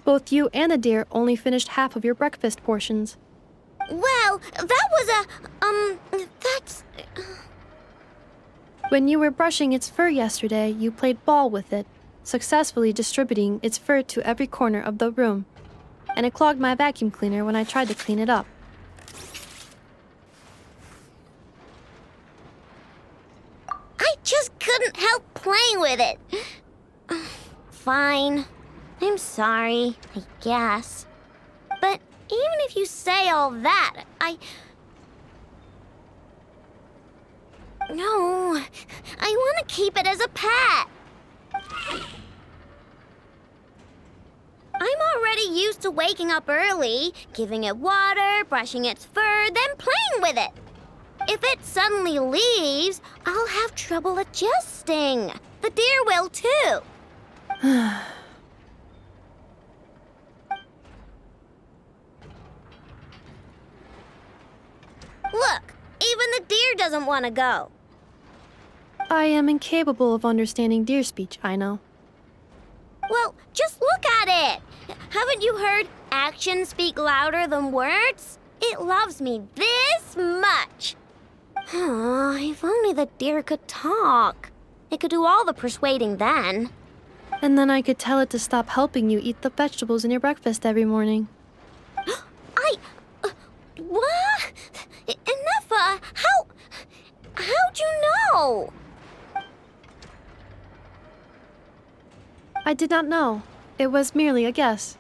Both you and the deer only finished half of your breakfast portions. Well, that was that's... When you were brushing its fur yesterday, you played ball with it, successfully distributing its fur to every corner of the room. And it clogged my vacuum cleaner when I tried to clean it up. I just couldn't help playing with it. Fine. I'm sorry, I guess. But even if you say all that, No, I want to keep it as a pet. I'm already used to waking up early, giving it water, brushing its fur, then playing with it. If it suddenly leaves, I'll have trouble adjusting. The deer will too. Look, even the deer doesn't want to go. I am incapable of understanding deer speech, I know. Well, just look at it. Haven't you heard actions speak louder than words? It loves me this much. If only the deer could talk. It could do all the persuading then. And then I could tell it to stop helping you eat the vegetables in your breakfast every morning. What? Ineffa, how'd you know? I did not know. It was merely a guess.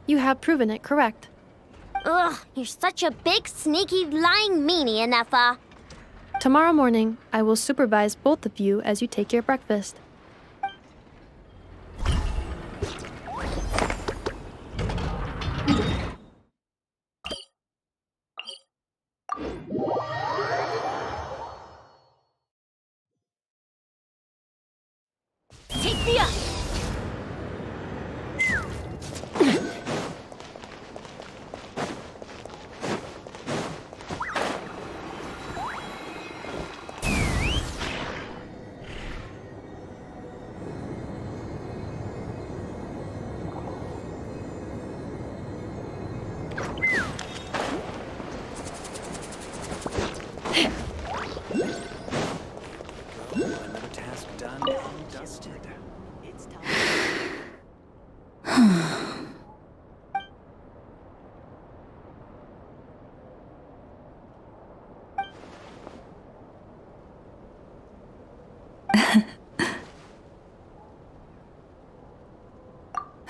You have proven it correct. Ugh, you're such a big, sneaky, lying meanie, Ineffa. Tomorrow morning, I will supervise both of you as you take your breakfast. Take me up! Another task done and dusted. It's time.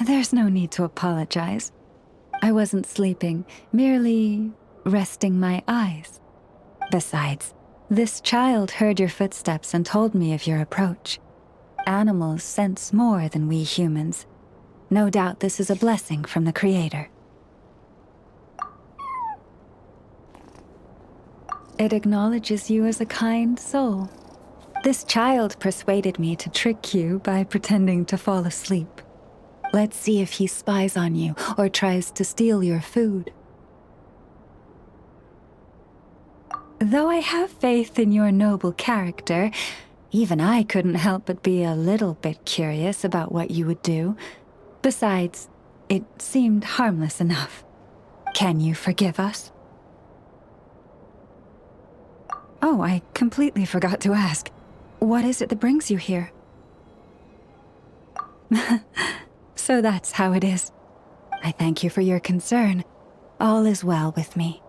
There's no need to apologize. I wasn't sleeping, merely resting my eyes. Besides, this child heard your footsteps and told me of your approach. Animals sense more than we humans. No doubt this is a blessing from the Creator. It acknowledges you as a kind soul. This child persuaded me to trick you by pretending to fall asleep. Let's see if he spies on you or tries to steal your food. Though I have faith in your noble character, even I couldn't help but be a little bit curious about what you would do. Besides, it seemed harmless enough. Can you forgive us? Oh, I completely forgot to ask. What is it that brings you here? So that's how it is. I thank you for your concern. All is well with me.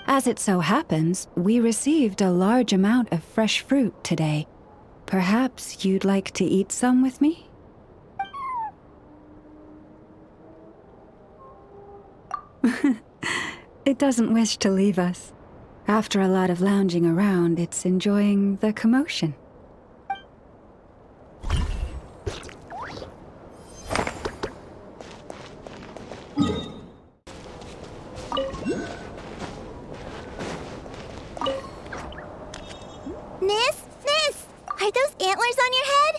As it so happens, we received a large amount of fresh fruit today. Perhaps you'd like to eat some with me? It doesn't wish to leave us. After a lot of lounging around, it's enjoying the commotion. Miss, are those antlers on your head?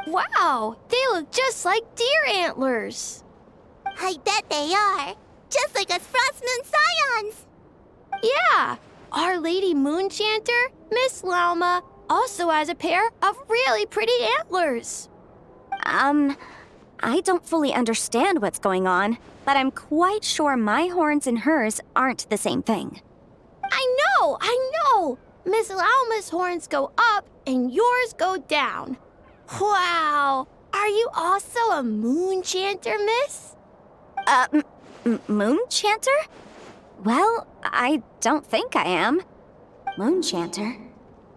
Wow, they look just like deer antlers. I bet they are. Just like us Frost Moon Scions. Yeah, Our Lady Moonchanter, Miss Lauma, also has a pair of really pretty antlers. I don't fully understand what's going on, but I'm quite sure my horns and hers aren't the same thing. I know! Miss Lauma's horns go up and yours go down. Wow! Are you also a Moonchanter, miss? Moonchanter? Well, I don't think I am. Moonchanter?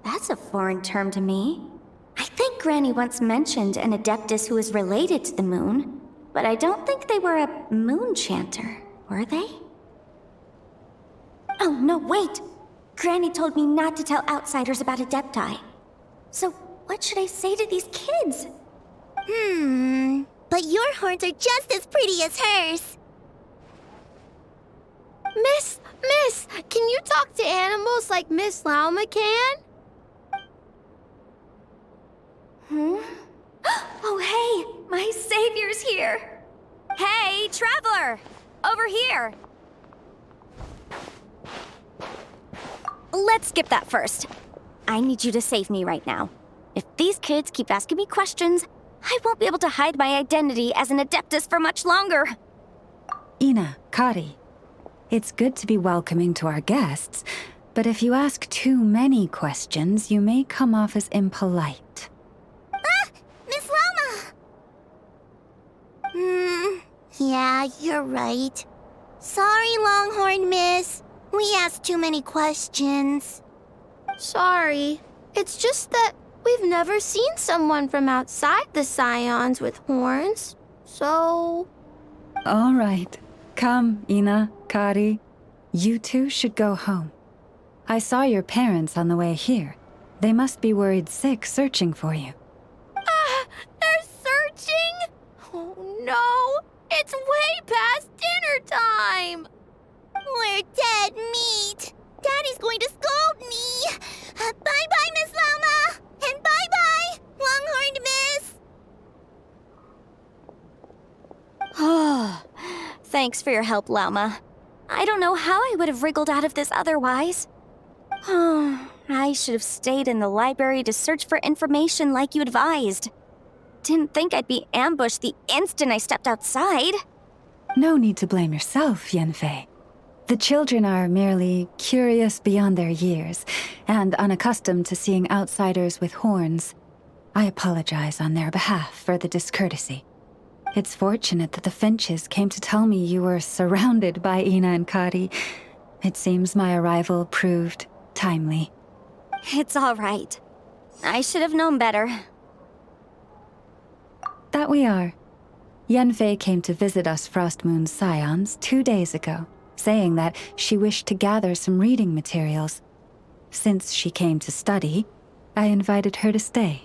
That's a foreign term to me. I think Granny once mentioned an Adeptus who is related to the moon, but I don't think they were a Moonchanter, were they? Oh, no, wait! Granny told me not to tell outsiders about Adepti. So what should I say to these kids? But your horns are just as pretty as hers. Miss, can you talk to animals like Miss Lauma can? Oh, hey! My savior's here! Hey, traveler! Over here! Let's skip that first. I need you to save me right now. If these kids keep asking me questions, I won't be able to hide my identity as an Adeptus for much longer. Ina, Kari, it's good to be welcoming to our guests, but if you ask too many questions, you may come off as impolite. Miss Loma! Yeah, you're right. Sorry, Longhorn Miss. We asked too many questions. Sorry. It's just that we've never seen someone from outside the Scions with horns, so... All right. Come, Ina, Kari. You two should go home. I saw your parents on the way here. They must be worried sick searching for you. They're searching? Oh no! It's way past dinner time! We're dead meat. Daddy's going to scold me. Bye-bye, Miss Loma. And bye-bye, Longhorned Miss. Thanks for your help, Lauma. I don't know how I would have wriggled out of this otherwise. I should have stayed in the library to search for information like you advised. Didn't think I'd be ambushed the instant I stepped outside. No need to blame yourself, Yanfei. The children are merely curious beyond their years and unaccustomed to seeing outsiders with horns. I apologize on their behalf for the discourtesy. It's fortunate that the Finches came to tell me you were surrounded by Ina and Kari. It seems my arrival proved timely. It's all right. I should have known better. That we are. Yenfei came to visit us Frostmoon's scions 2 days ago, saying that she wished to gather some reading materials. Since she came to study, I invited her to stay.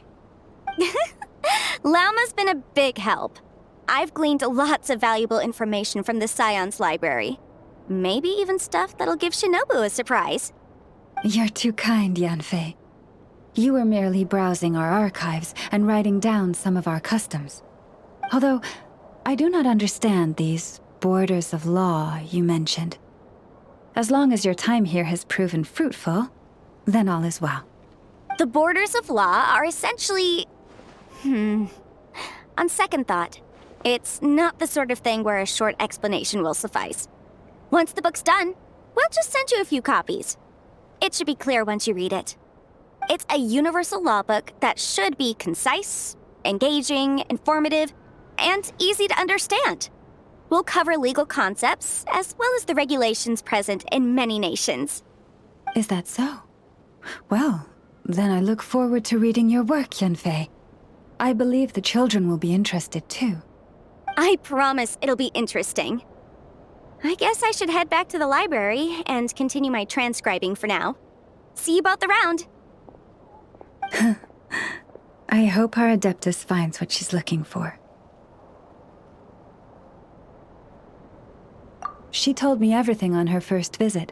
Lauma's been a big help. I've gleaned lots of valuable information from the Scion's library. Maybe even stuff that'll give Shinobu a surprise. You're too kind, Yanfei. You were merely browsing our archives and writing down some of our customs. Although, I do not understand these borders of law you mentioned. As long as your time here has proven fruitful, then all is well. The borders of law are essentially... On second thought, it's not the sort of thing where a short explanation will suffice. Once the book's done, we'll just send you a few copies. It should be clear once you read it. It's a universal law book that should be concise, engaging, informative, and easy to understand. We'll cover legal concepts, as well as the regulations present in many nations. Is that so? Well, then I look forward to reading your work, Yanfei. I believe the children will be interested too. I promise it'll be interesting. I guess I should head back to the library and continue my transcribing for now. See you both around. I hope our Adeptus finds what she's looking for. She told me everything on her first visit.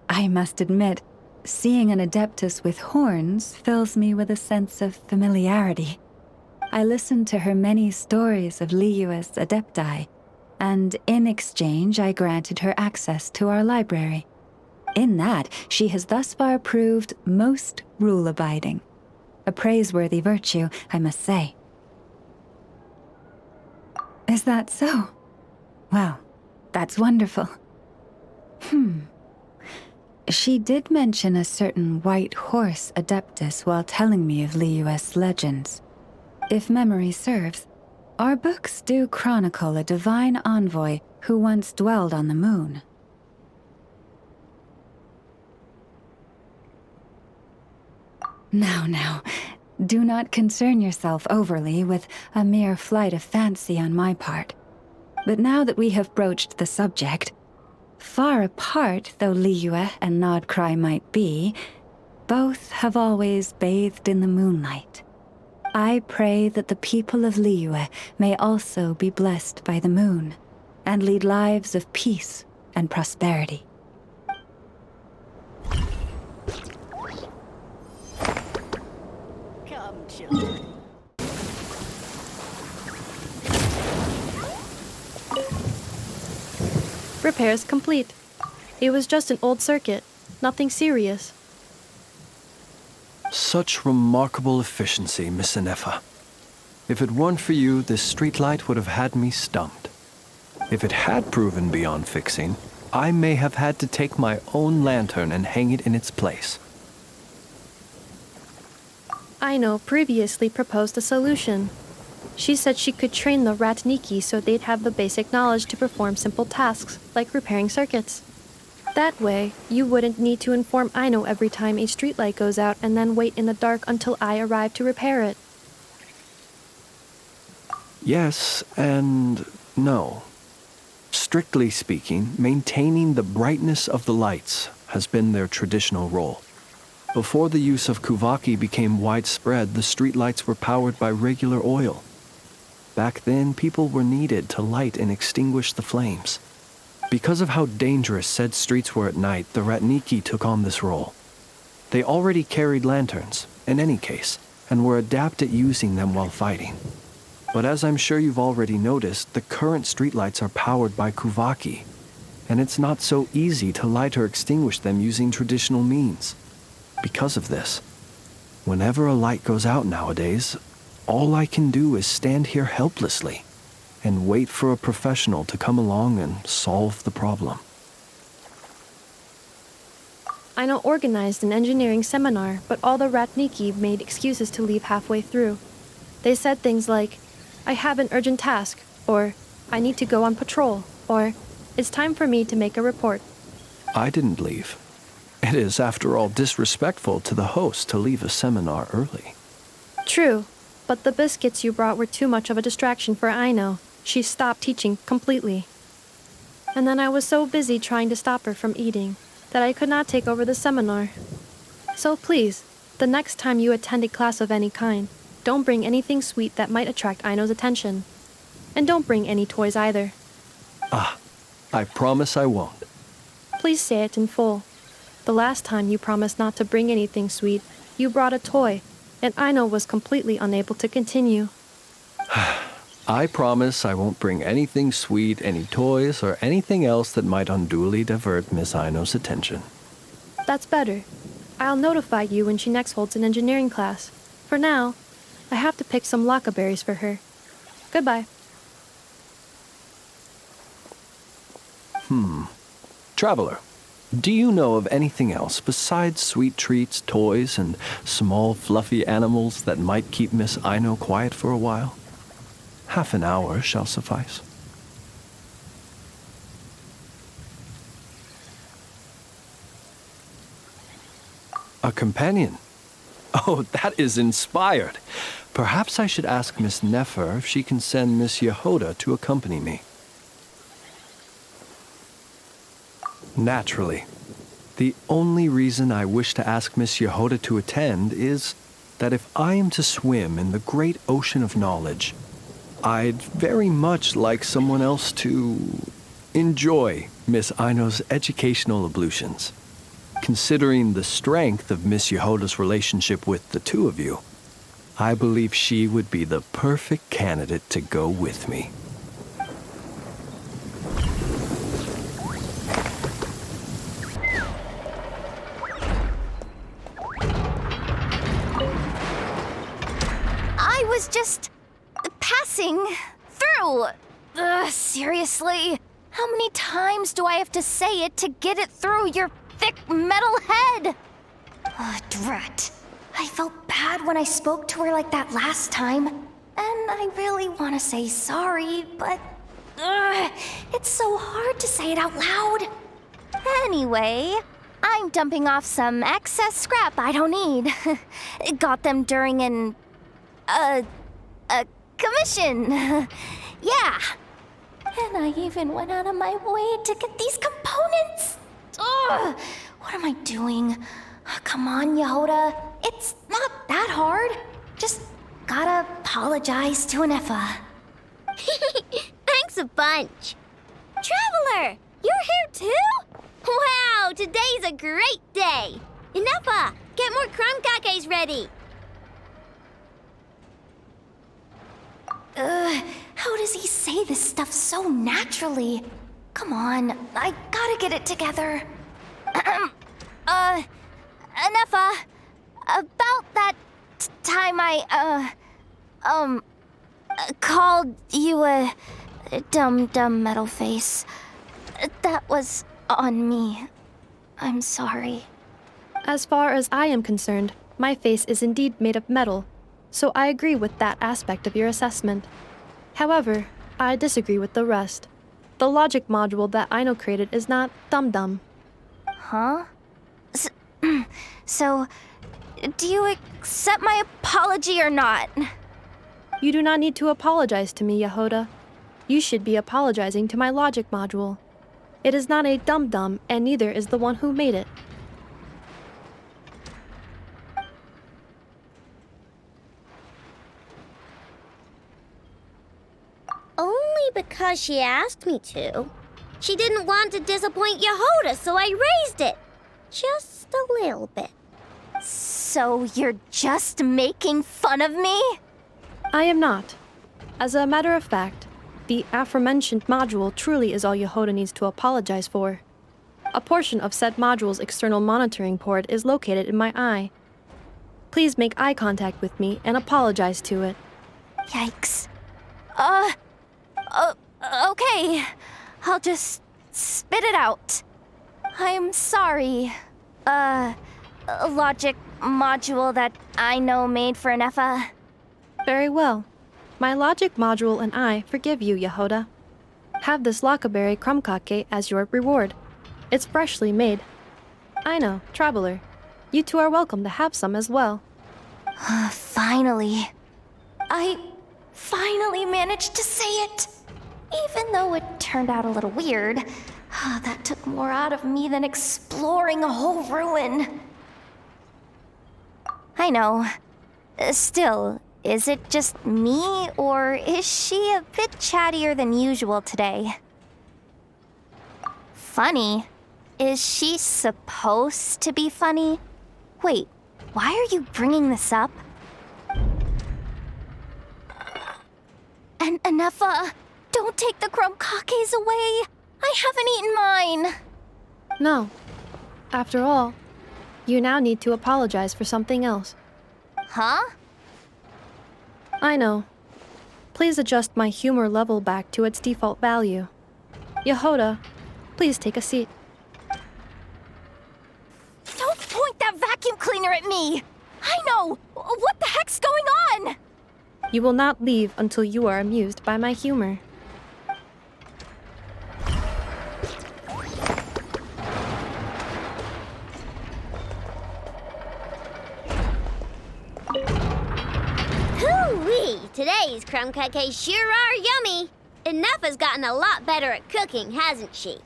I must admit, seeing an Adeptus with horns fills me with a sense of familiarity. I listened to her many stories of Liyue's Adepti, and in exchange I granted her access to our library. In that, she has thus far proved most rule-abiding. A praiseworthy virtue, I must say. Is that so? Well, that's wonderful. She did mention a certain white horse Adeptus while telling me of Liyue's legends. If memory serves, our books do chronicle a divine envoy who once dwelled on the moon. Now, do not concern yourself overly with a mere flight of fancy on my part. But now that we have broached the subject, far apart though Liyue and Nod Krai might be, both have always bathed in the moonlight. I pray that the people of Liyue may also be blessed by the moon, and lead lives of peace and prosperity. Come, children. Repairs complete. It was just an old circuit, nothing serious. Such remarkable efficiency, Miss Inefa. If it weren't for you, this streetlight would have had me stumped. If it had proven beyond fixing, I may have had to take my own lantern and hang it in its place. Aino previously proposed a solution. She said she could train the Ratniki so they'd have the basic knowledge to perform simple tasks, like repairing circuits. That way, you wouldn't need to inform Aino every time a streetlight goes out and then wait in the dark until I arrive to repair it. Yes and no. Strictly speaking, maintaining the brightness of the lights has been their traditional role. Before the use of Kuvaki became widespread, the streetlights were powered by regular oil. Back then, people were needed to light and extinguish the flames. Because of how dangerous said streets were at night, the Ratniki took on this role. They already carried lanterns, in any case, and were adept at using them while fighting. But as I'm sure you've already noticed, the current streetlights are powered by Kuvaki, and it's not so easy to light or extinguish them using traditional means. Because of this, whenever a light goes out nowadays, all I can do is stand here helplessly and wait for a professional to come along and solve the problem. Aino organized an engineering seminar, but all the Ratniki made excuses to leave halfway through. They said things like, "I have an urgent task," or "I need to go on patrol," or "It's time for me to make a report." I didn't leave. It is, after all, disrespectful to the host to leave a seminar early. True, But the biscuits you brought were too much of a distraction for Aino. She stopped teaching completely. And then I was so busy trying to stop her from eating that I could not take over the seminar. So please, the next time you attend a class of any kind, don't bring anything sweet that might attract Aino's attention. And don't bring any toys either. I promise I won't. Please say it in full. The last time you promised not to bring anything sweet, you brought a toy, and Aino was completely unable to continue. I promise I won't bring anything sweet, any toys, or anything else that might unduly divert Miss Aino's attention. That's better. I'll notify you when she next holds an engineering class. For now, I have to pick some laka berries for her. Goodbye. Traveler, do you know of anything else besides sweet treats, toys, and small fluffy animals that might keep Miss Aino quiet for a while? Half an hour shall suffice. A companion? Oh, that is inspired. Perhaps I should ask Miss Nefer if she can send Miss Yehoda to accompany me. Naturally. The only reason I wish to ask Miss Yehoda to attend is that if I am to swim in the great ocean of knowledge, I'd very much like someone else to enjoy Miss Aino's educational ablutions. Considering the strength of Miss Yehoda's relationship with the two of you, I believe she would be the perfect candidate to go with me. I was just passing through. Seriously? How many times do I have to say it to get it through your thick metal head? Drat. I felt bad when I spoke to her like that last time. And I really want to say sorry, but it's so hard to say it out loud. Anyway, I'm dumping off some excess scrap I don't need. Got them during a commission. Yeah. And I even went out of my way to get these components. What am I doing? Come on, Yehoda. It's not that hard. Just gotta apologize to Anefa. Thanks a bunch. Traveler, you're here too? Wow, today's a great day. Inepa, get more crumb cakes ready. How does he say this stuff so naturally? Come on, I gotta get it together. Anefa, about that time I, called you a dumb metal face. That was on me. I'm sorry. As far as I am concerned, my face is indeed made of metal, so I agree with that aspect of your assessment. However, I disagree with the rest. The logic module that Aino created is not dumb. Huh? So, do you accept my apology or not? You do not need to apologize to me, Yehoda. You should be apologizing to my logic module. It is not a dum-dum, and neither is the one who made it. Only because she asked me to. She didn't want to disappoint Yehoda, so I raised it. Just a little bit. So you're just making fun of me? I am not. As a matter of fact, the aforementioned module truly is all Yehoda needs to apologize for. A portion of said module's external monitoring port is located in my eye. Please make eye contact with me and apologize to it. Yikes. Okay. I'll just spit it out. I'm sorry. Logic module that I know made for Anefa. Very well. My logic module and I forgive you, Yehoda. Have this lakaberry crumkake as your reward. It's freshly made. Aino, traveler, you two are welcome to have some as well. Finally. I finally managed to say it. Even though it turned out a little weird, that took more out of me than exploring a whole ruin. I know. Still, is it just me, or is she a bit chattier than usual today? Funny? Is she supposed to be funny? Wait, why are you bringing this up? And Anefa, don't take the crumb kakes away. I haven't eaten mine. No. After all, you now need to apologize for something else. Huh? I know. Please adjust my humor level back to its default value. Yehoda, please take a seat. Don't point that vacuum cleaner at me! I know! What the heck's going on? You will not leave until you are amused by my humor. Hoo-wee! Today's crumb cupcakes sure are yummy. Enough gotten a lot better at cooking, hasn't she?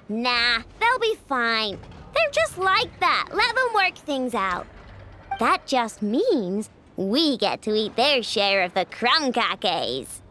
Nah, they'll be fine. They're just like that. Let them work things out. That just means we get to eat their share of the crumb cupcakes.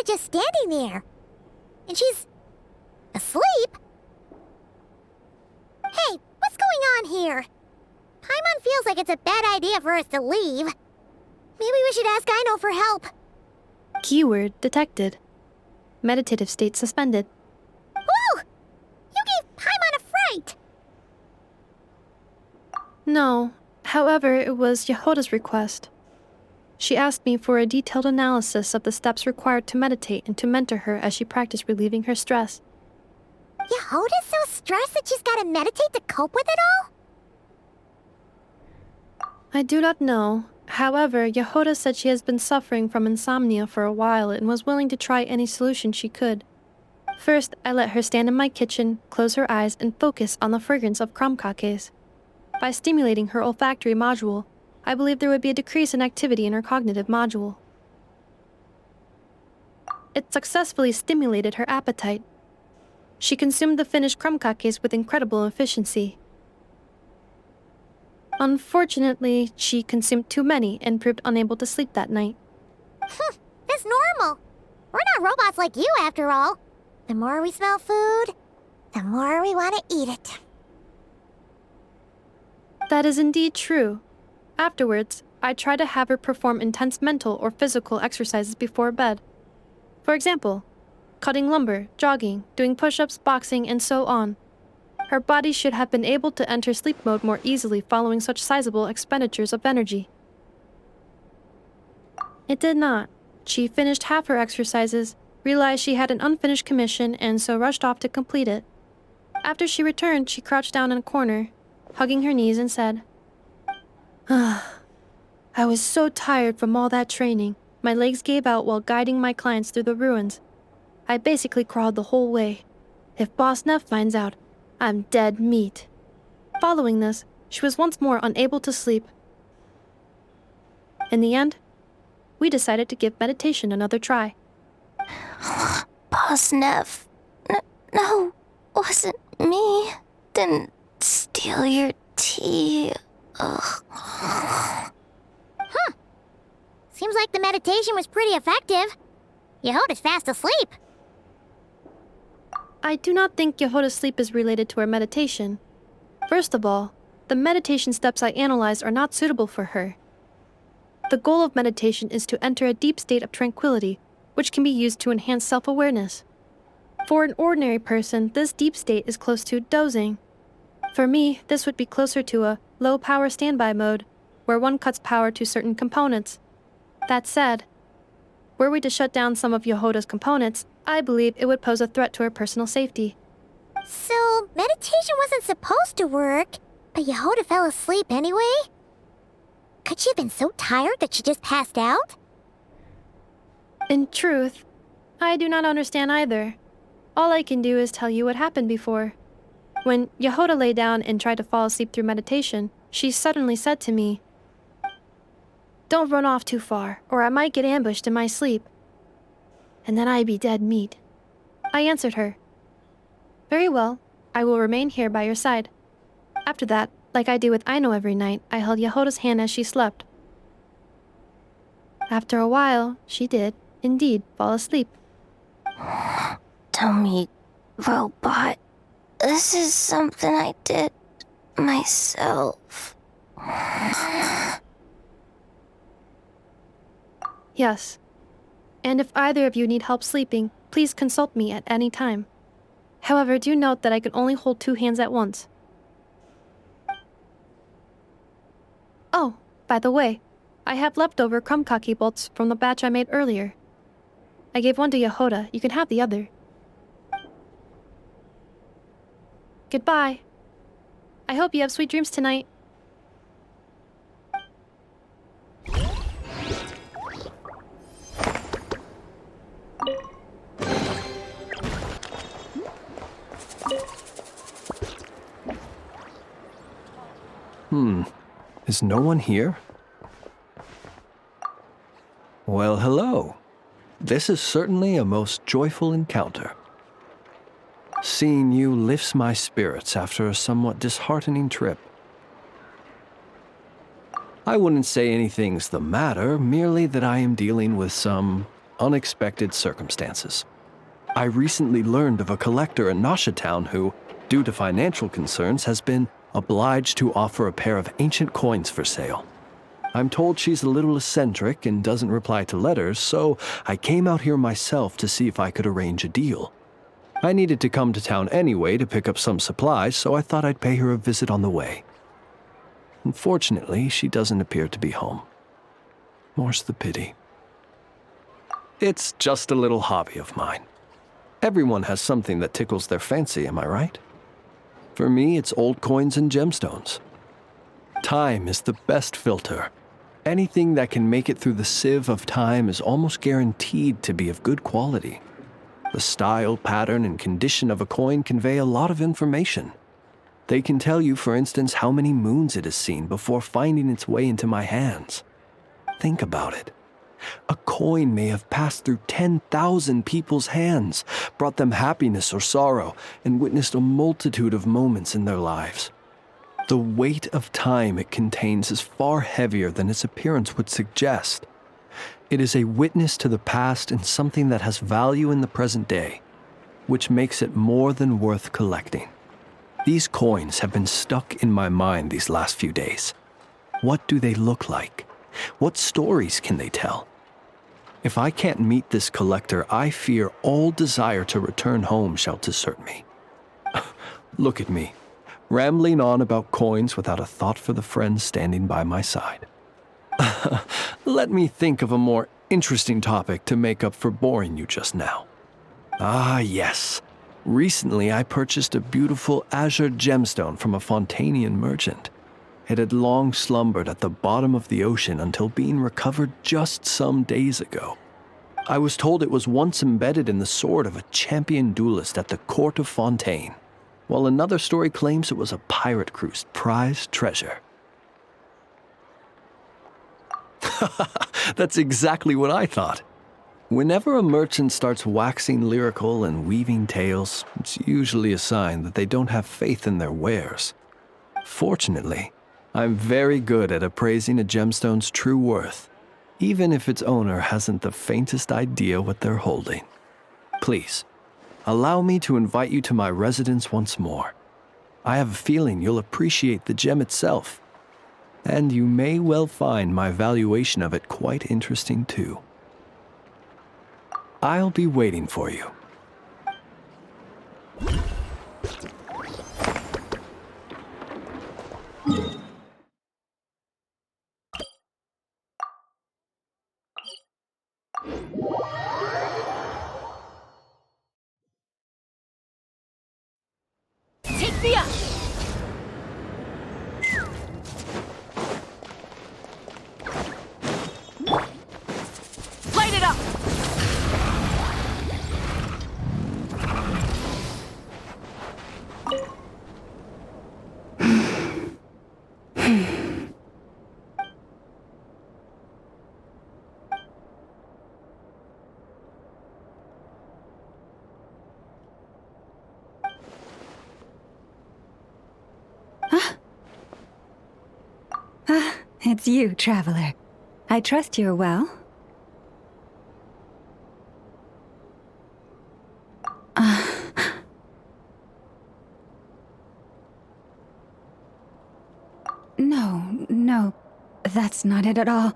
Just standing there. And she's asleep? Hey, what's going on here? Paimon feels like it's a bad idea for us to leave. Maybe we should ask Aino for help. Keyword detected. Meditative state suspended. Whoa! You gave Paimon a fright! No. However, it was Yehoda's request. She asked me for a detailed analysis of the steps required to meditate and to mentor her as she practiced relieving her stress. Yehoda's so stressed that she's gotta meditate to cope with it all? I do not know. However, Yehoda said she has been suffering from insomnia for a while and was willing to try any solution she could. First, I let her stand in my kitchen, close her eyes, and focus on the fragrance of crumb kakes. By stimulating her olfactory module, I believe there would be a decrease in activity in her cognitive module. It successfully stimulated her appetite. She consumed the finished crumb kakes with incredible efficiency. Unfortunately, she consumed too many and proved unable to sleep that night. That's normal. We're not robots like you, after all. The more we smell food, the more we want to eat it. That is indeed true. Afterwards, I try to have her perform intense mental or physical exercises before bed. For example, cutting lumber, jogging, doing push-ups, boxing, and so on. Her body should have been able to enter sleep mode more easily following such sizable expenditures of energy. It did not. She finished half her exercises, realized she had an unfinished commission, and so rushed off to complete it. After she returned, she crouched down in a corner, hugging her knees, and said, I was so tired from all that training. My legs gave out while guiding my clients through the ruins. I basically crawled the whole way. If Boss Neff finds out, I'm dead meat. Following this, she was once more unable to sleep. In the end, we decided to give meditation another try. Boss Neff. No, wasn't me. didn't steal your tea. Ugh. Seems like the meditation was pretty effective. Yehoda's fast asleep. I do not think Yehoda's sleep is related to her meditation. First of all, the meditation steps I analyzed are not suitable for her. The goal of meditation is to enter a deep state of tranquility, which can be used to enhance self-awareness. For an ordinary person, this deep state is close to dozing. For me, this would be closer to a low-power standby mode, where one cuts power to certain components. That said, were we to shut down some of Yehoda's components, I believe it would pose a threat to her personal safety. So, meditation wasn't supposed to work, but Yehoda fell asleep anyway? Could she have been so tired that she just passed out? In truth, I do not understand either. All I can do is tell you what happened before. When Yehoda lay down and tried to fall asleep through meditation, she suddenly said to me, "Don't run off too far, or I might get ambushed in my sleep. And then I'd be dead meat." I answered her, "Very well, I will remain here by your side." After that, like I do with Aino every night, I held Yehoda's hand as she slept. After a while, she did, indeed, fall asleep. Dummy robot. This is something I did myself. Yes. And if either of you need help sleeping, please consult me at any time. However, do note that I can only hold 2 hands at once. Oh, by the way, I have leftover krumkaki bolts from the batch I made earlier. I gave one to Yehoda. You can have the other. Goodbye. I hope you have sweet dreams tonight. Is no one here? Well, hello. This is certainly a most joyful encounter. Seeing you lifts my spirits after a somewhat disheartening trip. I wouldn't say anything's the matter, merely that I am dealing with some unexpected circumstances. I recently learned of a collector in Nasha Town who, due to financial concerns, has been obliged to offer a pair of ancient coins for sale. I'm told she's a little eccentric and doesn't reply to letters, so I came out here myself to see if I could arrange a deal. I needed to come to town anyway to pick up some supplies, so I thought I'd pay her a visit on the way. Unfortunately, she doesn't appear to be home. More's the pity. It's just a little hobby of mine. Everyone has something that tickles their fancy, am I right? For me, it's old coins and gemstones. Time is the best filter. Anything that can make it through the sieve of time is almost guaranteed to be of good quality. The style, pattern, and condition of a coin convey a lot of information. They can tell you, for instance, how many moons it has seen before finding its way into my hands. Think about it. A coin may have passed through 10,000 people's hands, brought them happiness or sorrow, and witnessed a multitude of moments in their lives. The weight of time it contains is far heavier than its appearance would suggest. It is a witness to the past and something that has value in the present day, which makes it more than worth collecting. These coins have been stuck in my mind these last few days. What do they look like? What stories can they tell? If I can't meet this collector, I fear all desire to return home shall desert me. Look at me, rambling on about coins without a thought for the friends standing by my side. Let me think of a more interesting topic to make up for boring you just now. Ah, yes. Recently, I purchased a beautiful azure gemstone from a Fontanian merchant. It had long slumbered at the bottom of the ocean until being recovered just some days ago. I was told it was once embedded in the sword of a champion duelist at the court of Fontaine, while another story claims it was a pirate crew's prized treasure. That's exactly what I thought. Whenever a merchant starts waxing lyrical and weaving tales, it's usually a sign that they don't have faith in their wares. Fortunately, I'm very good at appraising a gemstone's true worth, even if its owner hasn't the faintest idea what they're holding. Please, allow me to invite you to my residence once more. I have a feeling you'll appreciate the gem itself, and you may well find my valuation of it quite interesting too. I'll be waiting for you. Take me up! Light it up! It's you, traveler. I trust you're well. No, that's not it at all.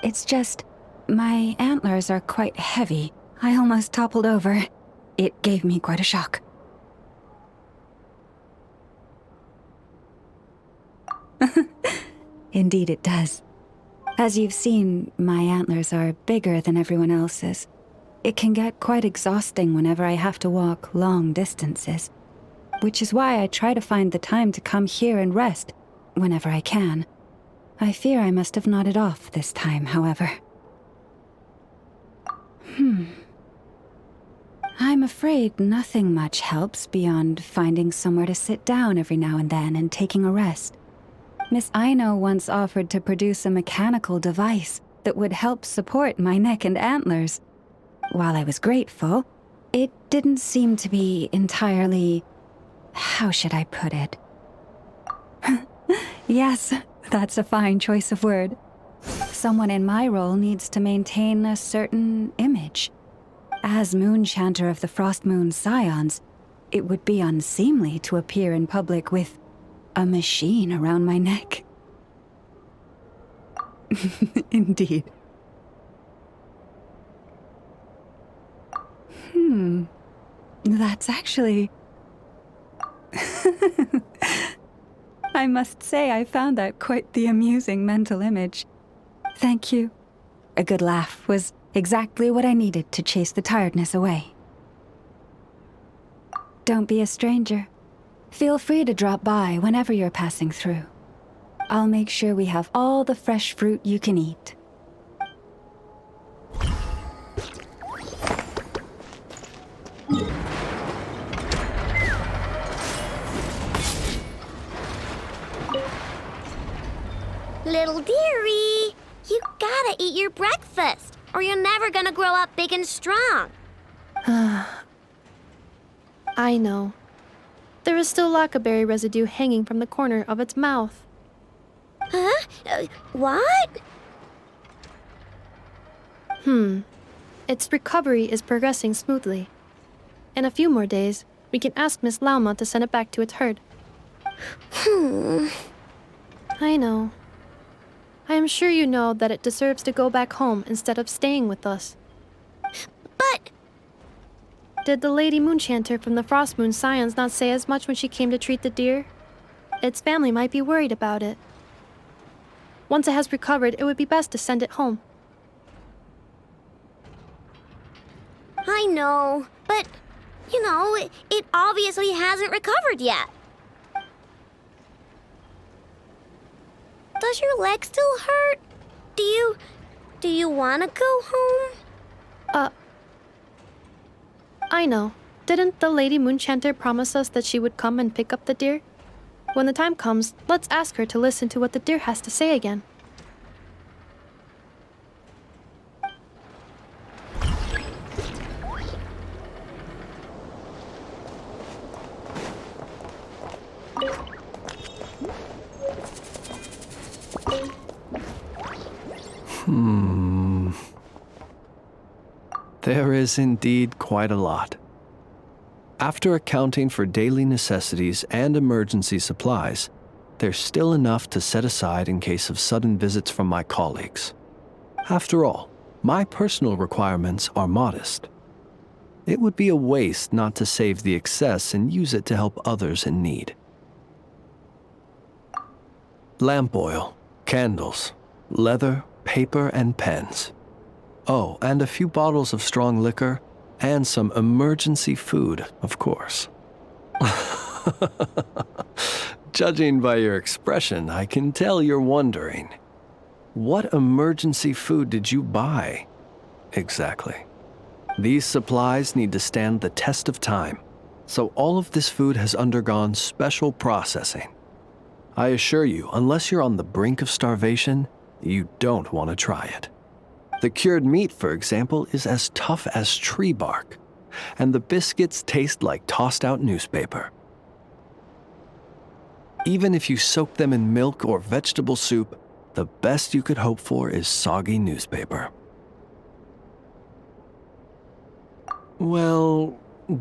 It's just, my antlers are quite heavy. I almost toppled over. It gave me quite a shock. Indeed it does. As you've seen, my antlers are bigger than everyone else's. It can get quite exhausting whenever I have to walk long distances, which is why I try to find the time to come here and rest whenever I can. I fear I must have nodded off this time, however. I'm afraid nothing much helps beyond finding somewhere to sit down every now and then and taking a rest. Miss Aino once offered to produce a mechanical device that would help support my neck and antlers. While I was grateful, it didn't seem to be entirely... how should I put it? Yes, that's a fine choice of word. Someone in my role needs to maintain a certain image. As Moon Chanter of the Frost Moon Scions, it would be unseemly to appear in public with a machine around my neck. Indeed. That's actually... I must say I found that quite the amusing mental image. Thank you. A good laugh was exactly what I needed to chase the tiredness away. Don't be a stranger. Feel free to drop by whenever you're passing through. I'll make sure we have all the fresh fruit you can eat. Little dearie, you gotta eat your breakfast, or you're never gonna grow up big and strong. I know. There is still lacquerberry residue hanging from the corner of its mouth. Huh? What? Its recovery is progressing smoothly. In a few more days, we can ask Miss Lauma to send it back to its herd. I know. I am sure you know that it deserves to go back home instead of staying with us. But... Did the Lady Moonchanter from the Frost Moon Scions not say as much when she came to treat the deer? Its family might be worried about it. Once it has recovered, it would be best to send it home. I know, but, you know, it obviously hasn't recovered yet. Does your leg still hurt? Do you want to go home? I know. Didn't the Lady Moonchanter promise us that she would come and pick up the deer? When the time comes, let's ask her to listen to what the deer has to say again. There is indeed quite a lot. After accounting for daily necessities and emergency supplies, there's still enough to set aside in case of sudden visits from my colleagues. After all, my personal requirements are modest. It would be a waste not to save the excess and use it to help others in need. Lamp oil, candles, leather, paper, and pens. Oh, and a few bottles of strong liquor, and some emergency food, of course. Judging by your expression, I can tell you're wondering. What emergency food did you buy? Exactly. These supplies need to stand the test of time, so all of this food has undergone special processing. I assure you, unless you're on the brink of starvation, you don't want to try it. The cured meat, for example, is as tough as tree bark, and the biscuits taste like tossed-out newspaper. Even if you soak them in milk or vegetable soup, the best you could hope for is soggy newspaper. Well,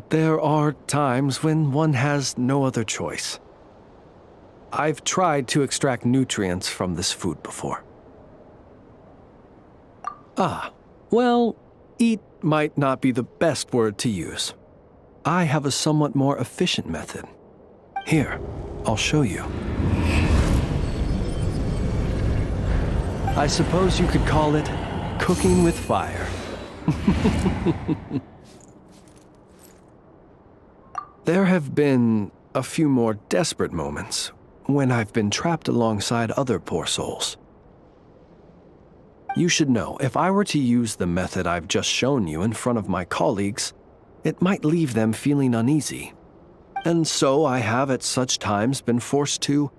there are times when one has no other choice. I've tried to extract nutrients from this food before. Well, eat might not be the best word to use. I have a somewhat more efficient method. Here, I'll show you. I suppose you could call it cooking with fire. There have been a few more desperate moments when I've been trapped alongside other poor souls. You should know, if I were to use the method I've just shown you in front of my colleagues, it might leave them feeling uneasy. And so I have at such times been forced to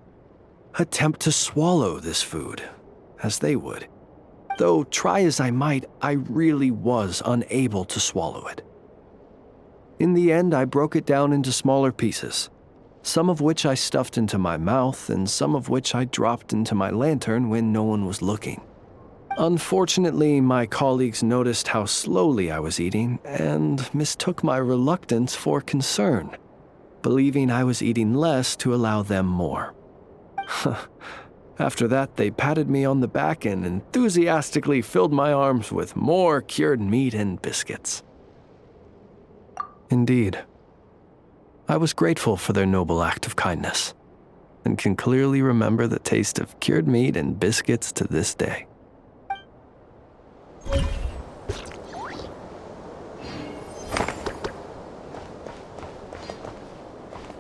attempt to swallow this food, as they would. Though try as I might, I really was unable to swallow it. In the end, I broke it down into smaller pieces, some of which I stuffed into my mouth and some of which I dropped into my lantern when no one was looking. Unfortunately, my colleagues noticed how slowly I was eating and mistook my reluctance for concern, believing I was eating less to allow them more. After that, they patted me on the back and enthusiastically filled my arms with more cured meat and biscuits. Indeed, I was grateful for their noble act of kindness, and can clearly remember the taste of cured meat and biscuits to this day.